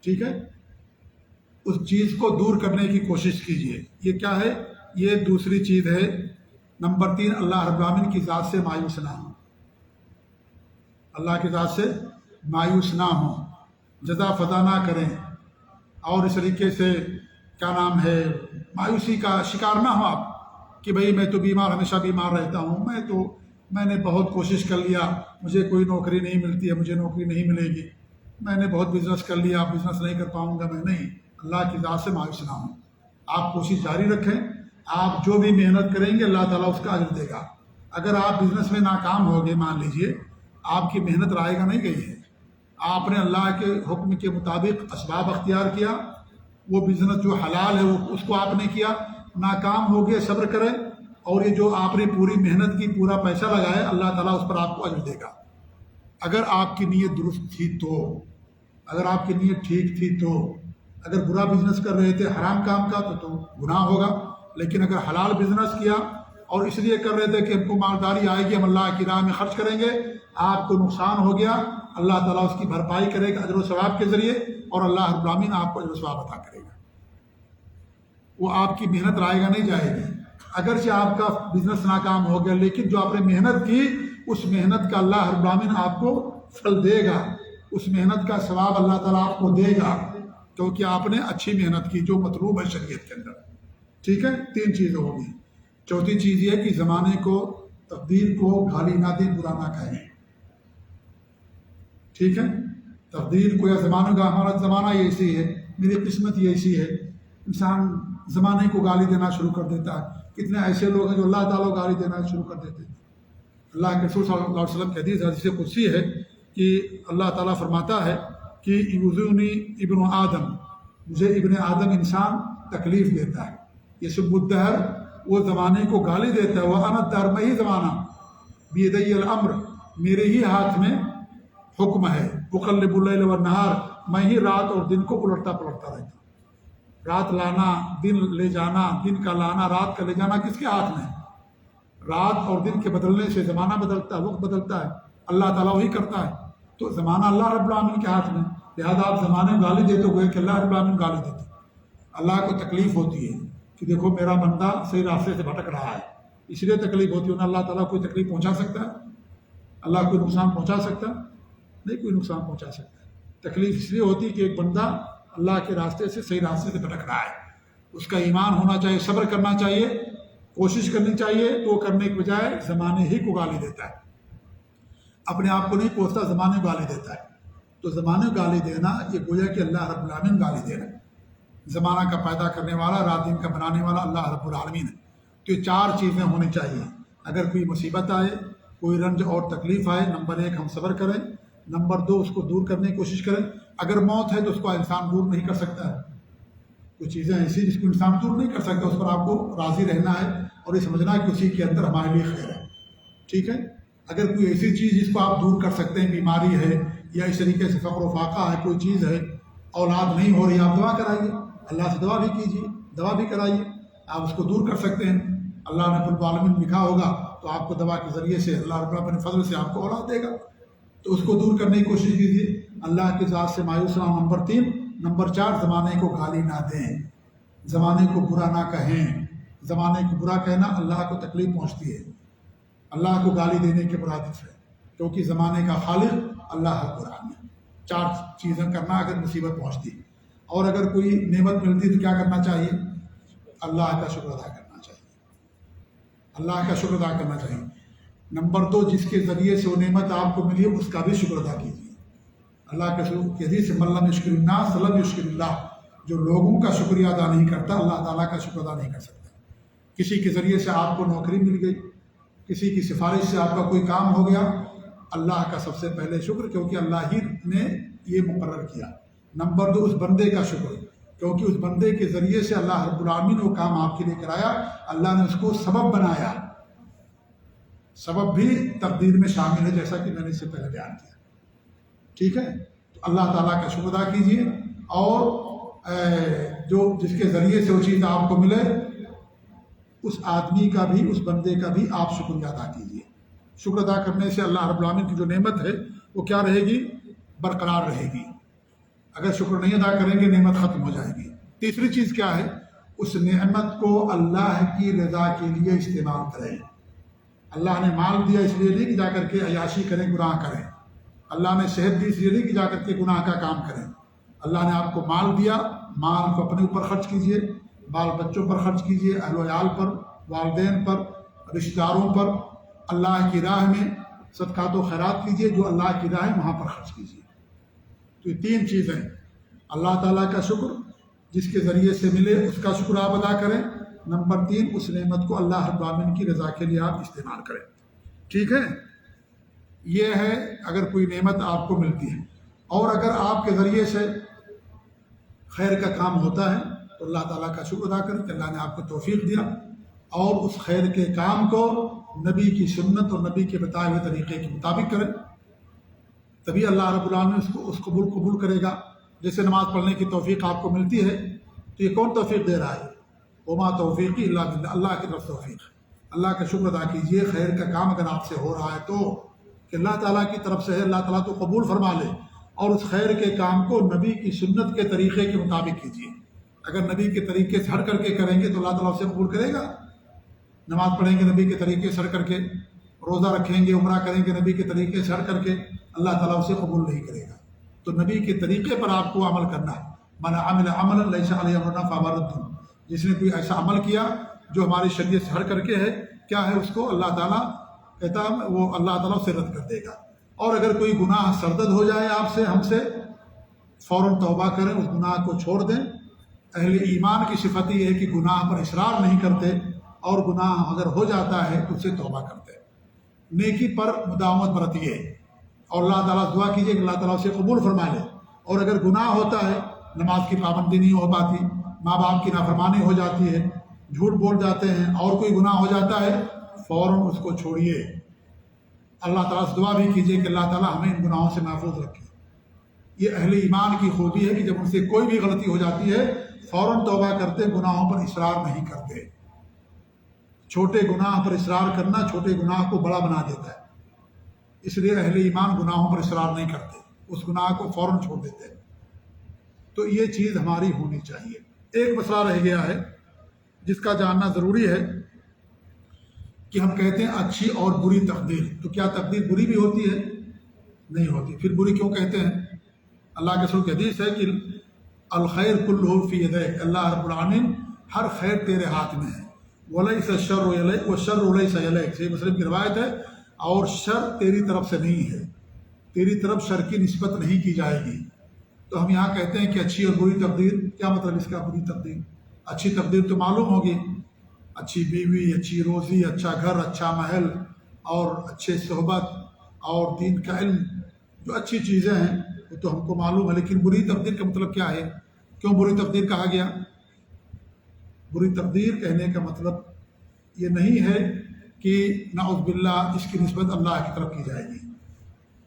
ٹھیک ہے، اس چیز کو دور کرنے کی کوشش کیجئے۔ یہ کیا ہے؟ یہ دوسری چیز ہے۔ نمبر 3 اللہ رب العالمین کی ذات سے مایوس نہ ہوں، اللہ کی ذات سے مایوس نہ ہوں، جزا فضا نہ کریں، اور اس طریقے سے کیا نام ہے، مایوسی کا شکار نہ ہو آپ کہ بھئی میں تو بیمار، ہمیشہ بیمار رہتا ہوں، میں نے بہت کوشش کر لیا، مجھے کوئی نوکری نہیں ملتی ہے، مجھے نوکری نہیں ملے گی، میں نے بہت بزنس کر لیا، بزنس نہیں کر پاؤں گا، میں نہیں، اللہ کی ذات سے مایوس نہ ہوں۔ آپ کوشش جاری رکھیں، آپ جو بھی محنت کریں گے اللہ تعالیٰ اس کا اجر دے گا۔ اگر آپ بزنس میں ناکام ہو گئے، مان لیجئے آپ کی محنت رائے گا نہیں گئی ہے، آپ نے اللہ کے حکم کے مطابق اسباب اختیار کیا، وہ بزنس جو حلال ہے وہ اس کو آپ نے کیا، ناکام ہو گئے، صبر کریں، اور یہ جو آپ نے پوری محنت کی، پورا پیسہ لگایا، اللہ تعالیٰ اس پر آپ کو اجر دے گا۔ اگر آپ کی نیت درست تھی تو، اگر آپ کی نیت ٹھیک تھی تو، اگر برا بزنس کر رہے تھے حرام کام کا تو گناہ ہوگا، لیکن اگر حلال بزنس کیا اور اس لیے کر رہے تھے کہ ہم کو مالداری آئے گی، ہم اللہ کی راہ میں خرچ کریں گے، آپ کو نقصان ہو گیا، اللہ تعالیٰ اس کی بھرپائی کرے گا اجر و ثواب کے ذریعے، اور اللہ رب العالمین آپ کو اجر و ثواب عطا کرے گا۔ وہ آپ کی محنت رائے گا نہیں جائے گی۔ اگرچہ آپ کا بزنس ناکام ہو گیا، لیکن جو آپ نے محنت کی اس محنت کا اللہ رب العالمین آپ کو پھل دے گا، اس محنت کا ثواب اللہ تعالیٰ آپ کو دے گا، کیونکہ آپ نے اچھی محنت کی جو مطلوب ہے شریعت کے اندر۔ ٹھیک ہے، 3 چیزیں ہوگی۔ چوتھی چیز یہ کہ زمانے کو، تقدیر کو گالی نہ دیں، برا نہ کہیں۔ ٹھیک ہے، تقدیر کو یا زمانہ کا، ہمارا زمانہ یہ ایسی ہے، میری قسمت یہ ایسی ہے، انسان زمانے کو گالی دینا شروع کر دیتا ہے۔ کتنے ایسے لوگ ہیں جو اللہ تعالیٰ کو گالی دینا شروع کر دیتے ہیں، اللہ کے رسول صلی اللہ علیہ وسلم کی حدیث قدسی ہے کہ اللہ تعالیٰ فرماتا ہے کہ یؤذونی ابن آدم، مجھے ابن آدم انسان تکلیف دیتا ہے، یسب الدہر، وہ زمانے کو گالی دیتا ہے، وَأَنَا الدَّهْرُ، میں ہی زمانہ، بِيَدِيَّ الْأَمْرُ، میرے ہی ہاتھ میں حکم ہے، اقلب اللیل والنہار، میں ہی رات اور دن کو الٹتا پلٹتا رہتا ہوں۔ رات لانا، دن لے جانا، دن کا لانا، رات کا لے جانا کس کے ہاتھ میں ہے؟ رات اور دن کے بدلنے سے زمانہ بدلتا ہے، وقت بدلتا ہے، اللہ تعالیٰ وہی کرتا ہے۔ تو زمانہ اللہ رب العالمین کے ہاتھ میں، لہٰذا آپ زمانے میں گالی دیتے ہوئے کہ اللہ رب العالمین گالی دیتے، اللہ کو تکلیف ہوتی ہے کہ دیکھو میرا بندہ صحیح راستے سے بھٹک رہا ہے، اس لیے تکلیف ہوتی ہے۔ اللہ تعالیٰ کوئی تکلیف پہنچا سکتا ہے؟ اللہ کوئی نقصان پہنچا سکتا ہے؟ نہیں کوئی نقصان پہنچا سکتا ہے۔ تکلیف اس لیے ہوتی ہے کہ ایک بندہ اللہ کے راستے سے، صحیح راستے سے بھٹک رہا ہے، اس کا ایمان ہونا چاہیے، صبر کرنا چاہیے، کوشش کرنی چاہیے، تو کرنے کے بجائے زمانے ہی کو گالی دیتا ہے، اپنے آپ کو نہیں پوچھتا، زمانے کو گالی دیتا ہے۔ تو زمانے کو گالی دینا یہ گویا کہ اللہ رب العالمین گالی دے رہا ہے۔ زمانہ کا پیدا کرنے والا، رات دن کا بنانے والا اللہ رب العالمین ہے۔ تو یہ چار چیزیں ہونی چاہیے۔ اگر کوئی مصیبت آئے، کوئی رنج اور تکلیف آئے، نمبر 1 ہم صبر کریں، نمبر 2 اس کو دور کرنے کی کوشش کریں۔ اگر موت ہے تو اس کو انسان دور نہیں کر سکتا ہے، کچھ چیزیں ایسی جس کو انسان دور نہیں کر سکتا، اس پر آپ کو راضی رہنا ہے اور یہ سمجھنا ہے کہ اسی کے اندر ہمارے لیے خیر ہے، ٹھیک ہے۔ اگر کوئی ایسی چیز جس کو آپ دور کر سکتے ہیں، بیماری ہے یا اس طریقے سے فقر و فاقہ ہے، کوئی چیز ہے، اولاد نہیں ہو رہی، آپ دعا کرائیے، اللہ سے دعا بھی کیجیے، دعا بھی کرائیے، آپ اس کو دور کر سکتے ہیں۔ اللہ نے رب العالمین لکھا ہوگا تو آپ کو دعا کے ذریعے سے اللہ رب العالمین اپنے فضل سے آپ کو اولاد دے گا، تو اس کو دور کرنے کی کوشش کیجیے۔ اللہ کی ذات سے مایوس نہ ہوں، نمبر 3۔ نمبر 4 زمانے کو گالی نہ دیں، زمانے کو برا نہ کہیں۔ زمانے کو برا کہنا اللہ کو تکلیف پہنچتی ہے، اللہ کو گالی دینے کے مرادف ہے، کیونکہ زمانے کا خالق اللہ رب العالمین۔ 4 چیزیں کرنا اگر مصیبت پہنچتی، اور اگر کوئی نعمت ملتی تو کیا کرنا چاہیے؟ اللہ کا شکر ادا کرنا چاہیے، اللہ کا شکر ادا کرنا چاہیے۔ نمبر 2 جس کے ذریعے سے وہ نعمت آپ کو ملی ہے اس کا بھی شکر ادا کیجیے۔ اللہ کے حدیث سے من لم یشکر الناس لم یشکر اللہ، جو لوگوں کا شکریہ ادا نہیں کرتا اللہ تعالیٰ کا شکر ادا نہیں کر سکتا۔ کسی کے ذریعے سے آپ کو نوکری مل گئی، کسی کی سفارش سے آپ کا کوئی کام ہو گیا، اللہ کا سب سے پہلے شکر، کیونکہ اللہ ہی نے یہ مقرر کیا۔ نمبر 2 اس بندے کا شکر، کیونکہ اس بندے کے ذریعے سے اللہ رب العالمین وہ کام آپ کے لیے کرایا، اللہ نے اس کو سبب بنایا۔ سبب بھی تقدیر میں شامل ہے، جیسا کہ میں نے اس سے پہلے بیان کیا، ٹھیک ہے۔ تو اللہ تعالیٰ کا شکر ادا کیجیے، اور جو جس کے ذریعے سے وہ چیز آپ کو ملے اس آدمی کا بھی، اس بندے کا بھی آپ شکریہ ادا کیجیے۔ شکر ادا کرنے سے اللہ رب العالمین کی جو نعمت ہے وہ کیا رہے گی؟ برقرار رہے گی۔ اگر شکر نہیں ادا کریں گے نعمت ختم ہو جائے گی۔ تیسری چیز کیا ہے؟ اس نعمت کو اللہ کی رضا کے لیے استعمال کریں۔ اللہ نے مال دیا اس لیے نہیں کہ جا کر کے عیاشی کریں، گناہ کریں۔ اللہ نے صحت دی اس لیے نہیں کہ جا کر کے گناہ کا کام کریں۔ اللہ نے آپ کو مال دیا، مال کو اپنے اوپر خرچ کیجیے، بال بچوں پر خرچ کیجیے، اہل و عیال پر، والدین پر، رشتہ داروں پر، اللہ کی راہ میں صدقات و خیرات کیجیے، جو اللہ کی راہ ہے وہاں پر خرچ کیجیے۔ تو یہ 3 چیزیں، اللہ تعالیٰ کا شکر جس کے ذریعے سے ملے اس کا شکر آپ ادا کریں، نمبر 3 اس نعمت کو اللہ رب العالمین کی رضا کے لیے آپ استعمال کریں، ٹھیک ہے۔ یہ ہے اگر کوئی نعمت آپ کو ملتی ہے، اور اگر آپ کے ذریعے سے خیر کا کام ہوتا ہے تو اللہ تعالیٰ کا شکر ادا کریں کہ اللہ نے آپ کو توفیق دیا، اور اس خیر کے کام کو نبی کی سنت اور نبی کے بتائے ہوئے طریقے کے مطابق کریں، تبھی اللہ رب العالمین اس کو قبول کرے گا۔ جیسے نماز پڑھنے کی توفیق آپ کو ملتی ہے تو یہ کون توفیق دے رہا ہے؟ وما توفیقی الا باللہ، اللہ کی طرف توفیق۔ اللہ کا شکر ادا کیجیے، خیر کا کام اگر آپ سے ہو رہا ہے تو کہ اللہ تعالیٰ کی طرف سے ہے، اللہ تعالیٰ تو قبول فرما لے، اور اس خیر کے کام کو نبی کی سنت کے طریقے کے مطابق کیجیے۔ اگر نبی کے طریقے سے ہٹ کر کے کریں گے تو اللہ تعالیٰ اسے قبول کرے گا؟ نماز پڑھیں گے نبی کے طریقے سے ہٹ کر کے، روزہ رکھیں گے، عمرہ کریں گے نبی کے طریقے سے ہٹ کر کے، اللہ تعالیٰ اسے قبول نہیں کرے گا۔ تو نبی کے طریقے پر آپ کو عمل کرنا ہے۔ من عمل عملا لیس علیہ امرنا فہو رد، جس نے کوئی ایسا عمل کیا جو ہماری شریعت سے ہٹ کر کے ہے، کیا ہے اس کو اللہ تعالیٰ کہتا ہے وہ اللہ تعالیٰ اسے رد کر دے گا۔ اور اگر کوئی گناہ سرزد ہو جائے آپ سے، ہم سے، فوراً توبہ کریں، اس گناہ کو چھوڑ دیں۔ اہل ایمان کی صفت یہ ہے کہ گناہ پر اصرار نہیں کرتے، اور گناہ اگر ہو جاتا ہے تو اسے توبہ کرتے ہیں۔ نیکی پر مداومت برتیے اور اللہ تعالیٰ سے دعا کیجیے کہ اللہ تعالیٰ اسے قبول فرما لے. اور اگر گناہ ہوتا ہے، نماز کی پابندی نہیں ہو پاتی، ماں باپ کی نافرمانی ہو جاتی ہے، جھوٹ بول جاتے ہیں، اور کوئی گناہ ہو جاتا ہے، فوراً اس کو چھوڑیے. اللہ تعالیٰ سے دعا بھی کیجیے کہ اللہ تعالیٰ ہمیں ان گناہوں سے محفوظ رکھے. یہ اہل ایمان کی خوبی ہے کہ جب ان سے کوئی بھی غلطی ہو جاتی ہے فوراً توبہ کرتے، گناہوں پر اصرار نہیں کرتے. چھوٹے گناہ پر اصرار کرنا چھوٹے گناہ کو بڑا بنا دیتا ہے، اس لیے اہل ایمان گناہوں پر اصرار نہیں کرتے، اس گناہ کو فوراً چھوڑ دیتے ہیں. تو یہ چیز ہماری ہونی چاہیے. ایک مسئلہ رہ گیا ہے جس کا جاننا ضروری ہے کہ ہم کہتے ہیں اچھی اور بری تقدیر. تو کیا تقدیر بری بھی ہوتی ہے؟ نہیں ہوتی. پھر بری کیوں کہتے ہیں؟ اللہ کے رسول کی حدیث ہے کہ الخیر کلہ فی یدیک، اللہ رب العالمین ہر خیر تیرے ہاتھ میں ہے. ولیس الشر الیک والشر لیس الیک، صحیح مسلم کی روایت ہے. اور شر تیری طرف سے نہیں ہے، تیری طرف شر کی نسبت نہیں کی جائے گی. تو ہم یہاں کہتے ہیں کہ اچھی اور بری تقدیر، کیا مطلب اس کا بری تقدیر؟ اچھی تقدیر تو معلوم ہوگی، اچھی بیوی، اچھی روزی، اچھا گھر، اچھا محل، اور اچھے صحبت اور دین کا علم، جو اچھی چیزیں ہیں وہ تو ہم کو معلوم ہے. لیکن بری تقدیر کا مطلب کیا ہے؟ کیوں بری تقدیر کہا گیا؟ بری تقدیر کہنے کا مطلب یہ نہیں ہے کہ نعوذ باللہ اس کی نسبت اللہ کی طرف کی جائے گی.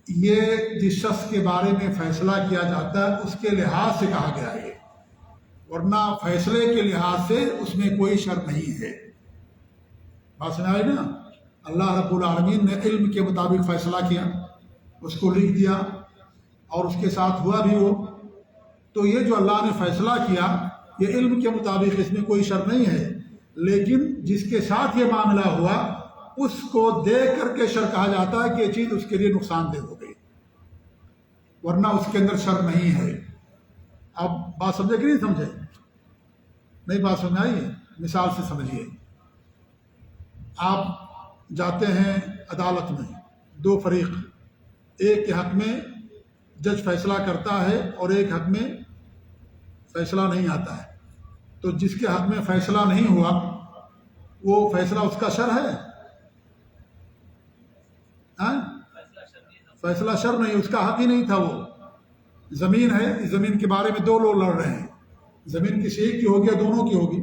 یہ جس شخص کے بارے میں فیصلہ کیا جاتا ہے اس کے لحاظ سے کہا گیا ہے، ورنہ فیصلے کے لحاظ سے اس میں کوئی شر نہیں ہے. بات سمجھ آئی نا؟ اللہ رب العالمین نے علم کے مطابق فیصلہ کیا، اس کو لکھ دیا اور اس کے ساتھ ہوا بھی وہ. تو یہ جو اللہ نے فیصلہ کیا یہ علم کے مطابق، اس میں کوئی شر نہیں ہے. لیکن جس کے ساتھ یہ معاملہ ہوا اس کو دیکھ کر کے شر کہا جاتا ہے کہ یہ چیز اس کے لیے نقصان دہ ہو گئی، ورنہ اس کے اندر شر نہیں ہے. آپ بات سمجھے کہ نہیں سمجھے؟ نہیں بات سمجھ آئی ہے؟ مثال سے سمجھیے. آپ جاتے ہیں عدالت میں، دو فریق، ایک کے حق میں جج فیصلہ کرتا ہے اور ایک حق میں فیصلہ نہیں آتا ہے. تو جس کے حق میں فیصلہ نہیں ہوا وہ فیصلہ اس کا شر ہے؟ فیصلہ شر نہیں، اس کا حق ہی نہیں تھا. وہ زمین ہے، اس زمین کے بارے میں دو لوگ لڑ رہے ہیں، زمین کسی ایک کی ہوگی یا دونوں کی ہوگی؟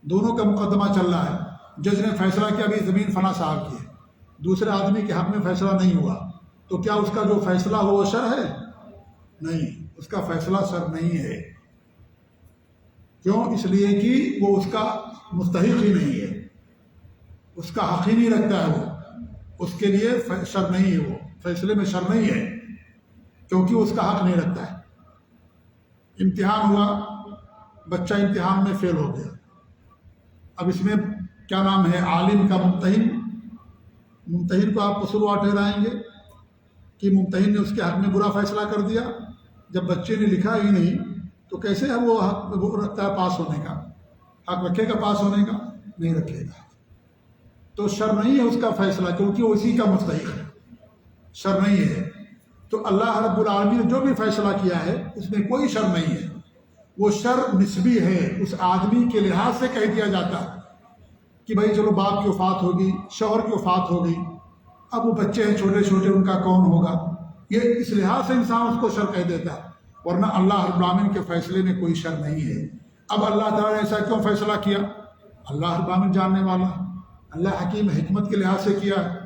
دونوں کا مقدمہ چل رہا ہے. جج نے فیصلہ کیا بھی زمین فلاں صاحب کی ہے، دوسرے آدمی کے حق میں فیصلہ نہیں ہوا، تو کیا اس کا جو فیصلہ ہو وہ شر ہے؟ نہیں، اس کا فیصلہ شر نہیں ہے. کیوں؟ اس لیے کہ وہ اس کا مستحق ہی نہیں ہے، اس کا حق ہی نہیں رکھتا ہے، وہ اس کے لیے شر نہیں ہے، وہ فیصلے میں شر نہیں ہے کیونکہ وہ اس کا حق نہیں رکھتا ہے. امتحان ہوا، بچہ امتحان میں فیل ہو گیا. اب اس میں کیا نام ہے؟ عالم کا ممتحن. ممتحن کو آپ قصوروار ٹھہرائیں گے کہ ممتحن نے اس کے حق میں برا فیصلہ کر دیا. جب بچے نے لکھا ہی نہیں تو کیسے ہے وہ حق رکھتا ہے پاس ہونے کا؟ حق رکھے گا پاس ہونے کا؟ نہیں رکھے گا. تو شر نہیں ہے اس کا فیصلہ کیونکہ وہ اسی کا مستحق ہے، شر نہیں ہے. تو اللہ رب العالمین نے جو بھی فیصلہ کیا ہے اس میں کوئی شر نہیں ہے. وہ شر نسبی ہے، اس آدمی کے لحاظ سے کہہ دیا جاتا ہے کہ بھائی چلو باپ کی وفات ہوگی، شوہر کی وفات ہو گئی، اب وہ بچے ہیں چھوٹے چھوٹے، ان کا کون ہوگا؟ یہ اس لحاظ سے انسان اس کو شر کہہ دیتا ہے، ورنہ اللہ رب العالمین کے فیصلے میں کوئی شر نہیں ہے. اب اللہ تعالیٰ نے ایسا کیوں فیصلہ کیا؟ اللہ رب العالمین جاننے والا، اللہ حکیم حکمت کے لحاظ سے کیا ہے.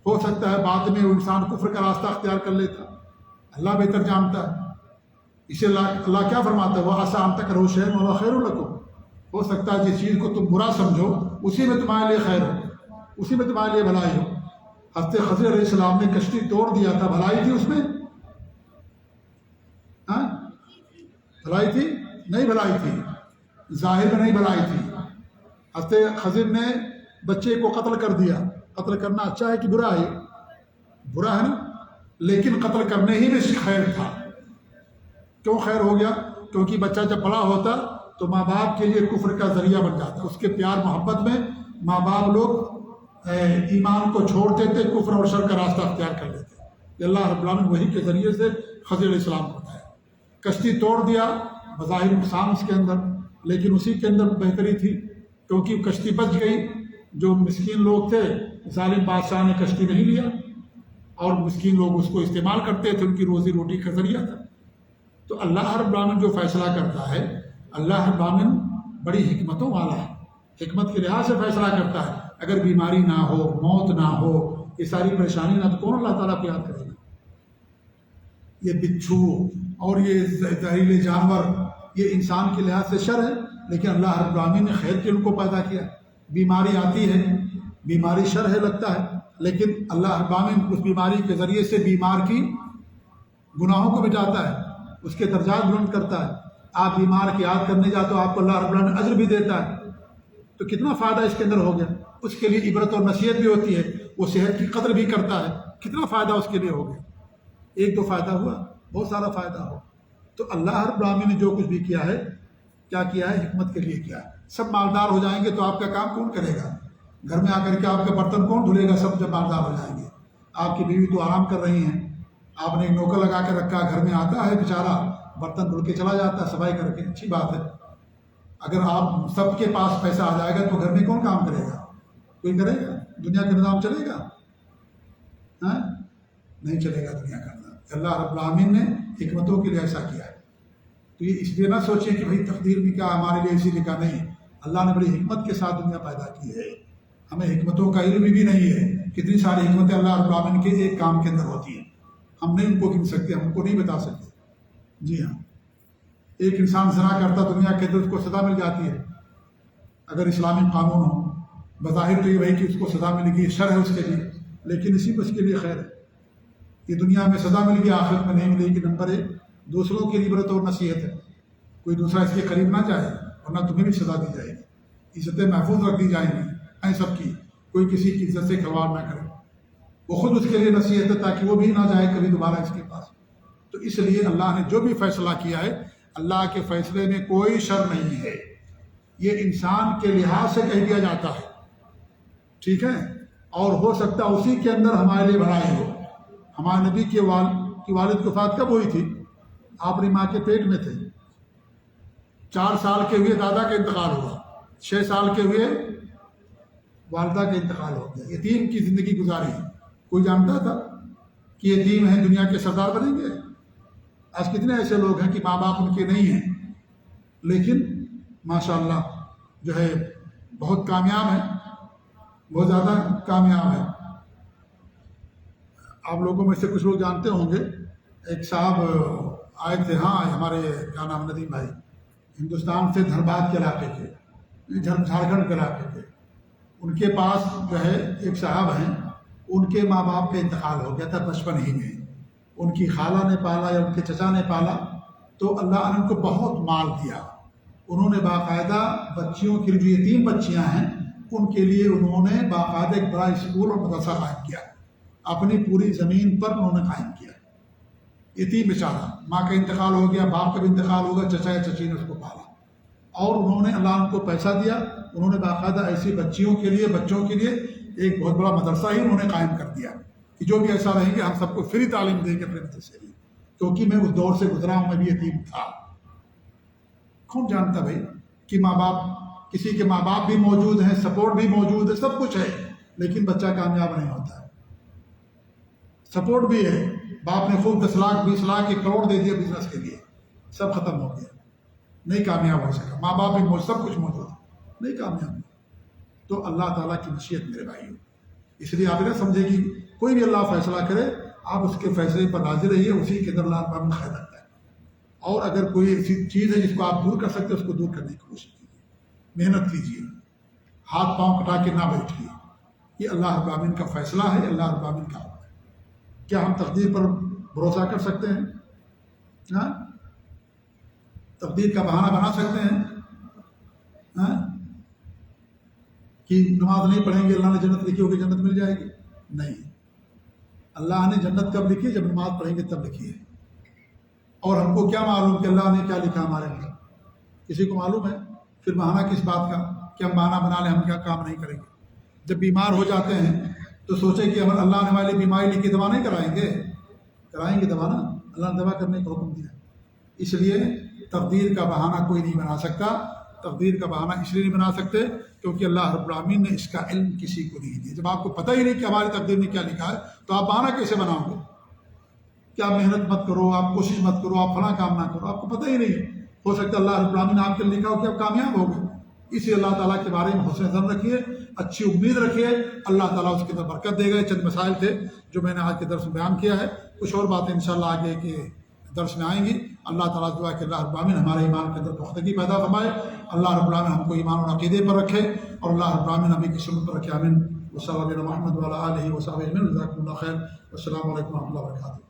ہو سکتا ہے بعد میں وہ انسان کفر کا راستہ اختیار کر لیتا، اللہ بہتر جانتا ہے. اسے اللہ کیا فرماتا ہے؟ وہ آسان تک رہو شہر میں خیر لکم. ہو سکتا ہے جس چیز کو تم برا سمجھو اسی میں تمہارے لیے خیر ہو، اسی میں تمہارے لیے بھلائی ہو. حضرت خضر علیہ السلام نے کشتی توڑ دیا تھا، بھلائی تھی اس میں؟ ہاں بھلائی تھی؟ نہیں بھلائی تھی، ظاہر میں نہیں بھلائی تھی. حضرت خضر نے بچے کو قتل کر دیا. قتل کرنا اچھا ہے کہ برا ہے؟ برا ہے نا، لیکن قتل کرنے ہی میں خیر تھا. کیوں خیر ہو گیا؟ کیونکہ بچہ جب بڑا ہوتا تو ماں باپ کے لیے کفر کا ذریعہ بن جاتا. اس کے پیار محبت میں ماں باپ لوگ ایمان کو چھوڑتے تھے، کفر اور شر کا راستہ اختیار کر لیتے. اللہ رب العالمین وحی کے ذریعے سے خضر علیہ السلام کو بتایا. کشتی توڑ دیا، بظاہر نقصان اس کے اندر، لیکن اسی کے اندر بہتری تھی کیونکہ کشتی بچ گئی. جو مسکین لوگ تھے ظالم بادشاہ نے کشتی نہیں لیا اور مسکین لوگ اس کو استعمال کرتے تھے، ان کی روزی روٹی کا ذریعہ تھا۔ تو اللہ رب العالمین جو فیصلہ کرتا ہے، اللہ رب العالمین بڑی حکمتوں والا ہے، حکمت کے لحاظ سے فیصلہ کرتا ہے۔ اگر بیماری نہ ہو، موت نہ ہو، یہ ساری پریشانی نہ، تو کون اللہ تعالیٰ کو یاد کرے گا؟ یہ بچھو اور یہ زہریلے جانور یہ انسان کے لحاظ سے شر ہے، لیکن اللہ رب العالمین نے خیر کے ان کو پیدا کیا۔ بیماری آتی ہے، بیماری شر ہے لگتا ہے، لیکن اللہ رب العالمین اس بیماری کے ذریعے سے بیمار کی گناہوں کو مٹاتا ہے، اس کے درجات بلند کرتا ہے۔ آپ بیمار کی یاد کرنے جاتے ہو، آپ کو اللہ رب العالمین اجر بھی دیتا ہے، تو کتنا فائدہ اس کے اندر ہو گیا۔ اس کے لیے عبرت اور نصیحت بھی ہوتی ہے، وہ صحت کی قدر بھی کرتا ہے، کتنا فائدہ اس کے لیے ہو گیا۔ ایک دو فائدہ ہوا، بہت سارا فائدہ ہو۔ تو اللہ رب العالمین نے جو کچھ بھی کیا ہے، کیا کیا ہے؟ حکمت کے لیے کیا ہے۔ سب مالدار ہو جائیں گے تو آپ کا کام کون کرے گا؟ گھر میں آ کر کے آپ کا برتن کون دھلے گا؟ سب جب مالدار ہو جائیں گے۔ آپ کی بیوی تو آرام کر رہی ہیں، آپ نے ایک نوکر لگا کے رکھا، گھر میں آتا ہے بیچارہ، برتن دھل کے چلا جاتا ہے صفائی کر کے، اچھی بات ہے۔ اگر آپ سب کے پاس پیسہ آ جائے گا تو گھر میں کون کام کرے گا؟ کوئی کرے گا؟ دنیا کا نظام چلے گا؟ نہیں چلے گا دنیا کا نظام۔ اللہ رب العالمین نے حکمتوں کے لیے ایسا کیا ہے۔ تو یہ اس لیے نہ سوچیں کہ بھئی تقدیر بھی کیا ہمارے لیے اسی لکھا، نہیں، اللہ نے بڑی حکمت کے ساتھ دنیا پیدا کی ہے۔ ہمیں حکمتوں کا علم بھی نہیں ہے، کتنی ساری حکمتیں اللہ رب العالمین کے ایک کام کے اندر ہوتی ہیں، ہم نہیں ان کو گن سکتے، ہم ان کو نہیں بتا سکتے۔ جی ہاں، ایک انسان زنا کرتا دنیا کے اندر اس کو سزا مل جاتی ہے، اگر اسلامی قانون ہو، بظاہر تو یہ بھائی کہ اس کو سزا ملے گی، شر ہے اس کے لیے، لیکن اسی پر اس کے لیے خیر ہے۔ یہ دنیا میں سزا مل گئی، آخرت میں نہیں ملے گی۔ نمبر ایک، دوسروں کی عبرت اور نصیحت ہے، کوئی دوسرا اس کے قریب نہ جائے ورنہ تمہیں بھی سزا دی جائے گی، عزتیں محفوظ رکھ دی جائیں گی ہیں سب کی، کوئی کسی کی عزت سے کھلواڑ نہ کرے۔ وہ خود اس کے لیے نصیحت ہے تاکہ وہ بھی نہ جائے کبھی دوبارہ اس کے پاس۔ تو اس لیے اللہ نے جو بھی فیصلہ کیا ہے، اللہ کے فیصلے میں کوئی شر نہیں ہے، یہ انسان کے لحاظ سے کہہ دیا جاتا ہے، ٹھیک ہے، اور ہو سکتا ہے اسی کے اندر ہمارے لیے بھلائی ہو۔ ہمارے نبی کی والد کی وفات کب ہوئی تھی؟ آپ اپنی ماں کے پیٹ میں تھے، 4 سال کے ہوئے دادا کا انتقال ہوا، 6 سال کے ہوئے والدہ کا انتقال ہو گیا، یتیم کی زندگی گزاری۔ کوئی جانتا تھا کہ یتیم ہیں دنیا کے سردار بنیں گے؟ آج کتنے ایسے لوگ ہیں کہ ماں باپ ان کے نہیں ہیں، لیکن ماشاءاللہ جو ہے بہت کامیاب ہیں، بہت زیادہ کامیاب ہے۔ آپ لوگوں میں سے کچھ لوگ جانتے ہوں گے، ایک صاحب آئے تھے، ہاں ہمارے کیا نام، ندیم بھائی، ہندوستان سے دھنباد کے علاقے کے، جھارکھنڈ کے علاقے کے، ان کے پاس جو ہے ایک صاحب ہیں، ان کے ماں باپ کا انتقال ہو گیا تھا بچپن ہی میں، ان کی خالہ نے پالا یا ان کے چچا نے پالا، تو اللہ نے ان کو بہت مال دیا۔ انہوں نے باقاعدہ بچیوں کے لیے، جو یتیم بچیاں ہیں ان کے لیے انہوں نے باقاعدہ ایک بڑا اسکول اور مدرسہ قائم کیا، اپنی پوری زمین پر انہوں نے قائم کیا۔ یتیم بیچارہ، ماں کا انتقال ہو گیا، باپ کا بھی انتقال ہوگا، چچا یا چچی نے اس کو پالا، اور انہوں نے اللہ ان کو پیسہ دیا، انہوں نے باقاعدہ ایسی بچیوں کے لیے، بچوں کے لیے ایک بہت بڑا مدرسہ ہی انہوں نے قائم کر دیا کہ جو بھی ایسا رہیں گے ہم سب کو فری تعلیم دیں گے اپنے مدرسے میں، کیونکہ میں اس دور سے گزرا ہوں، میں بھی یتیم تھا۔ کون جانتا بھائی کہ ماں باپ، کسی کے ماں باپ بھی موجود ہیں، سپورٹ بھی موجود ہے، سب کچھ ہے، لیکن بچہ کامیاب نہیں ہوتا ہے۔ سپورٹ بھی ہے، باپ نے خوب 10 لاکھ 20 لاکھ 1 کروڑ دے دیا بزنس کے لیے، سب ختم ہو گیا، نہیں کامیاب ہو سکا۔ ماں باپ بھی موجود، سب کچھ موجود ہے، نہیں کامیاب ہو۔ تو اللہ تعالیٰ کی مشیت میرے بھائیوں، اس لیے آپ نہ سمجھے کہ کوئی بھی اللہ فیصلہ کرے آپ اس کے فیصلے پر راضی رہیے، اسی کے اندر اللہ تعالیٰ خیر رکھتا ہے۔ اور اگر کوئی ایسی چیز ہے جس کو آپ دور کر سکتے اس کو دور کرنے کی کوشش کیجیے، محنت کیجیے، ہاتھ پاؤں کٹا کے نہ بیٹھیے، یہ اللہ رب العالمین کا فیصلہ ہے، اللہ رب العالمین کا حکم ہے۔ کیا ہم تقدیر پر بھروسہ کر سکتے ہیں؟ ہاں، تقدیر کا بہانہ بنا سکتے ہیں؟ ہاں، کہ نماز نہیں پڑھیں گے اللہ نے جنت لکھی ہوگی، جنت مل جائے گی؟ نہیں، اللہ نے جنت کب لکھی؟ جب نماز پڑھیں گے تب لکھی ہے۔ اور ہم کو کیا معلوم کہ اللہ نے کیا لکھا ہمارے لیے؟ کسی کو معلوم ہے؟ پھر بہانہ کس بات کا کہ ہم بہانہ بنا لیں، ہم کیا کام نہیں کریں گے؟ جب بیمار ہو جاتے ہیں تو سوچیں کہ اللہ نے ہمارے لیے بیماری لکھی، دوا نہیں کرائیں گے؟ کرائیں گے دوا نا، اللہ نے دوا کرنے کا حکم دیا۔ اس لیے تقدیر کا بہانہ کوئی نہیں بنا سکتا، تقدیر کا بہانہ اس لیے نہیں بنا سکتے کیونکہ اللہ رب العالمین نے اس کا علم کسی کو نہیں دیا۔ جب آپ کو پتہ ہی نہیں کہ ہماری تقدیر نے کیا لکھا ہے تو آپ بہانہ کیسے بناؤ گے کہ آپ محنت مت کرو، آپ کوشش مت کرو، آپ فلاں کام نہ کرو، آپ کو پتہ ہی نہیں ہے۔ ہو سکتا ہے اللہ رب العالمین نے آپ کے لکھا ہو کہ آپ کامیاب ہو گئے۔ اسی اللہ تعالیٰ کے بارے میں حسن ظن رکھیے، اچھی امید رکھیے، اللہ تعالیٰ اس کے اندر برکت دے گا۔ یہ چند مسائل تھے جو میں نے آج کے درس میں بیان کیا ہے، کچھ اور باتیں انشاءاللہ آگے کے درس میں آئیں گی۔ اللہ تعالیٰ دعا کہ اللہ رب العالمین ہمارے ایمان کے اندر پختگی پیدا فرمائے، اللہ رب العالمین ہم کو ایمان اور عقیدے پر رکھے، اور اللہ رب العالمین ہمیں کی سنت پر رکھے۔ آمین۔ وصلی اللہ علیہ محمد وعلی آلہ وصحبہ اجمعین۔ جزاکم اللہ خیر۔ السلام علیکم و رحمۃ اللہ وبرکاتہ۔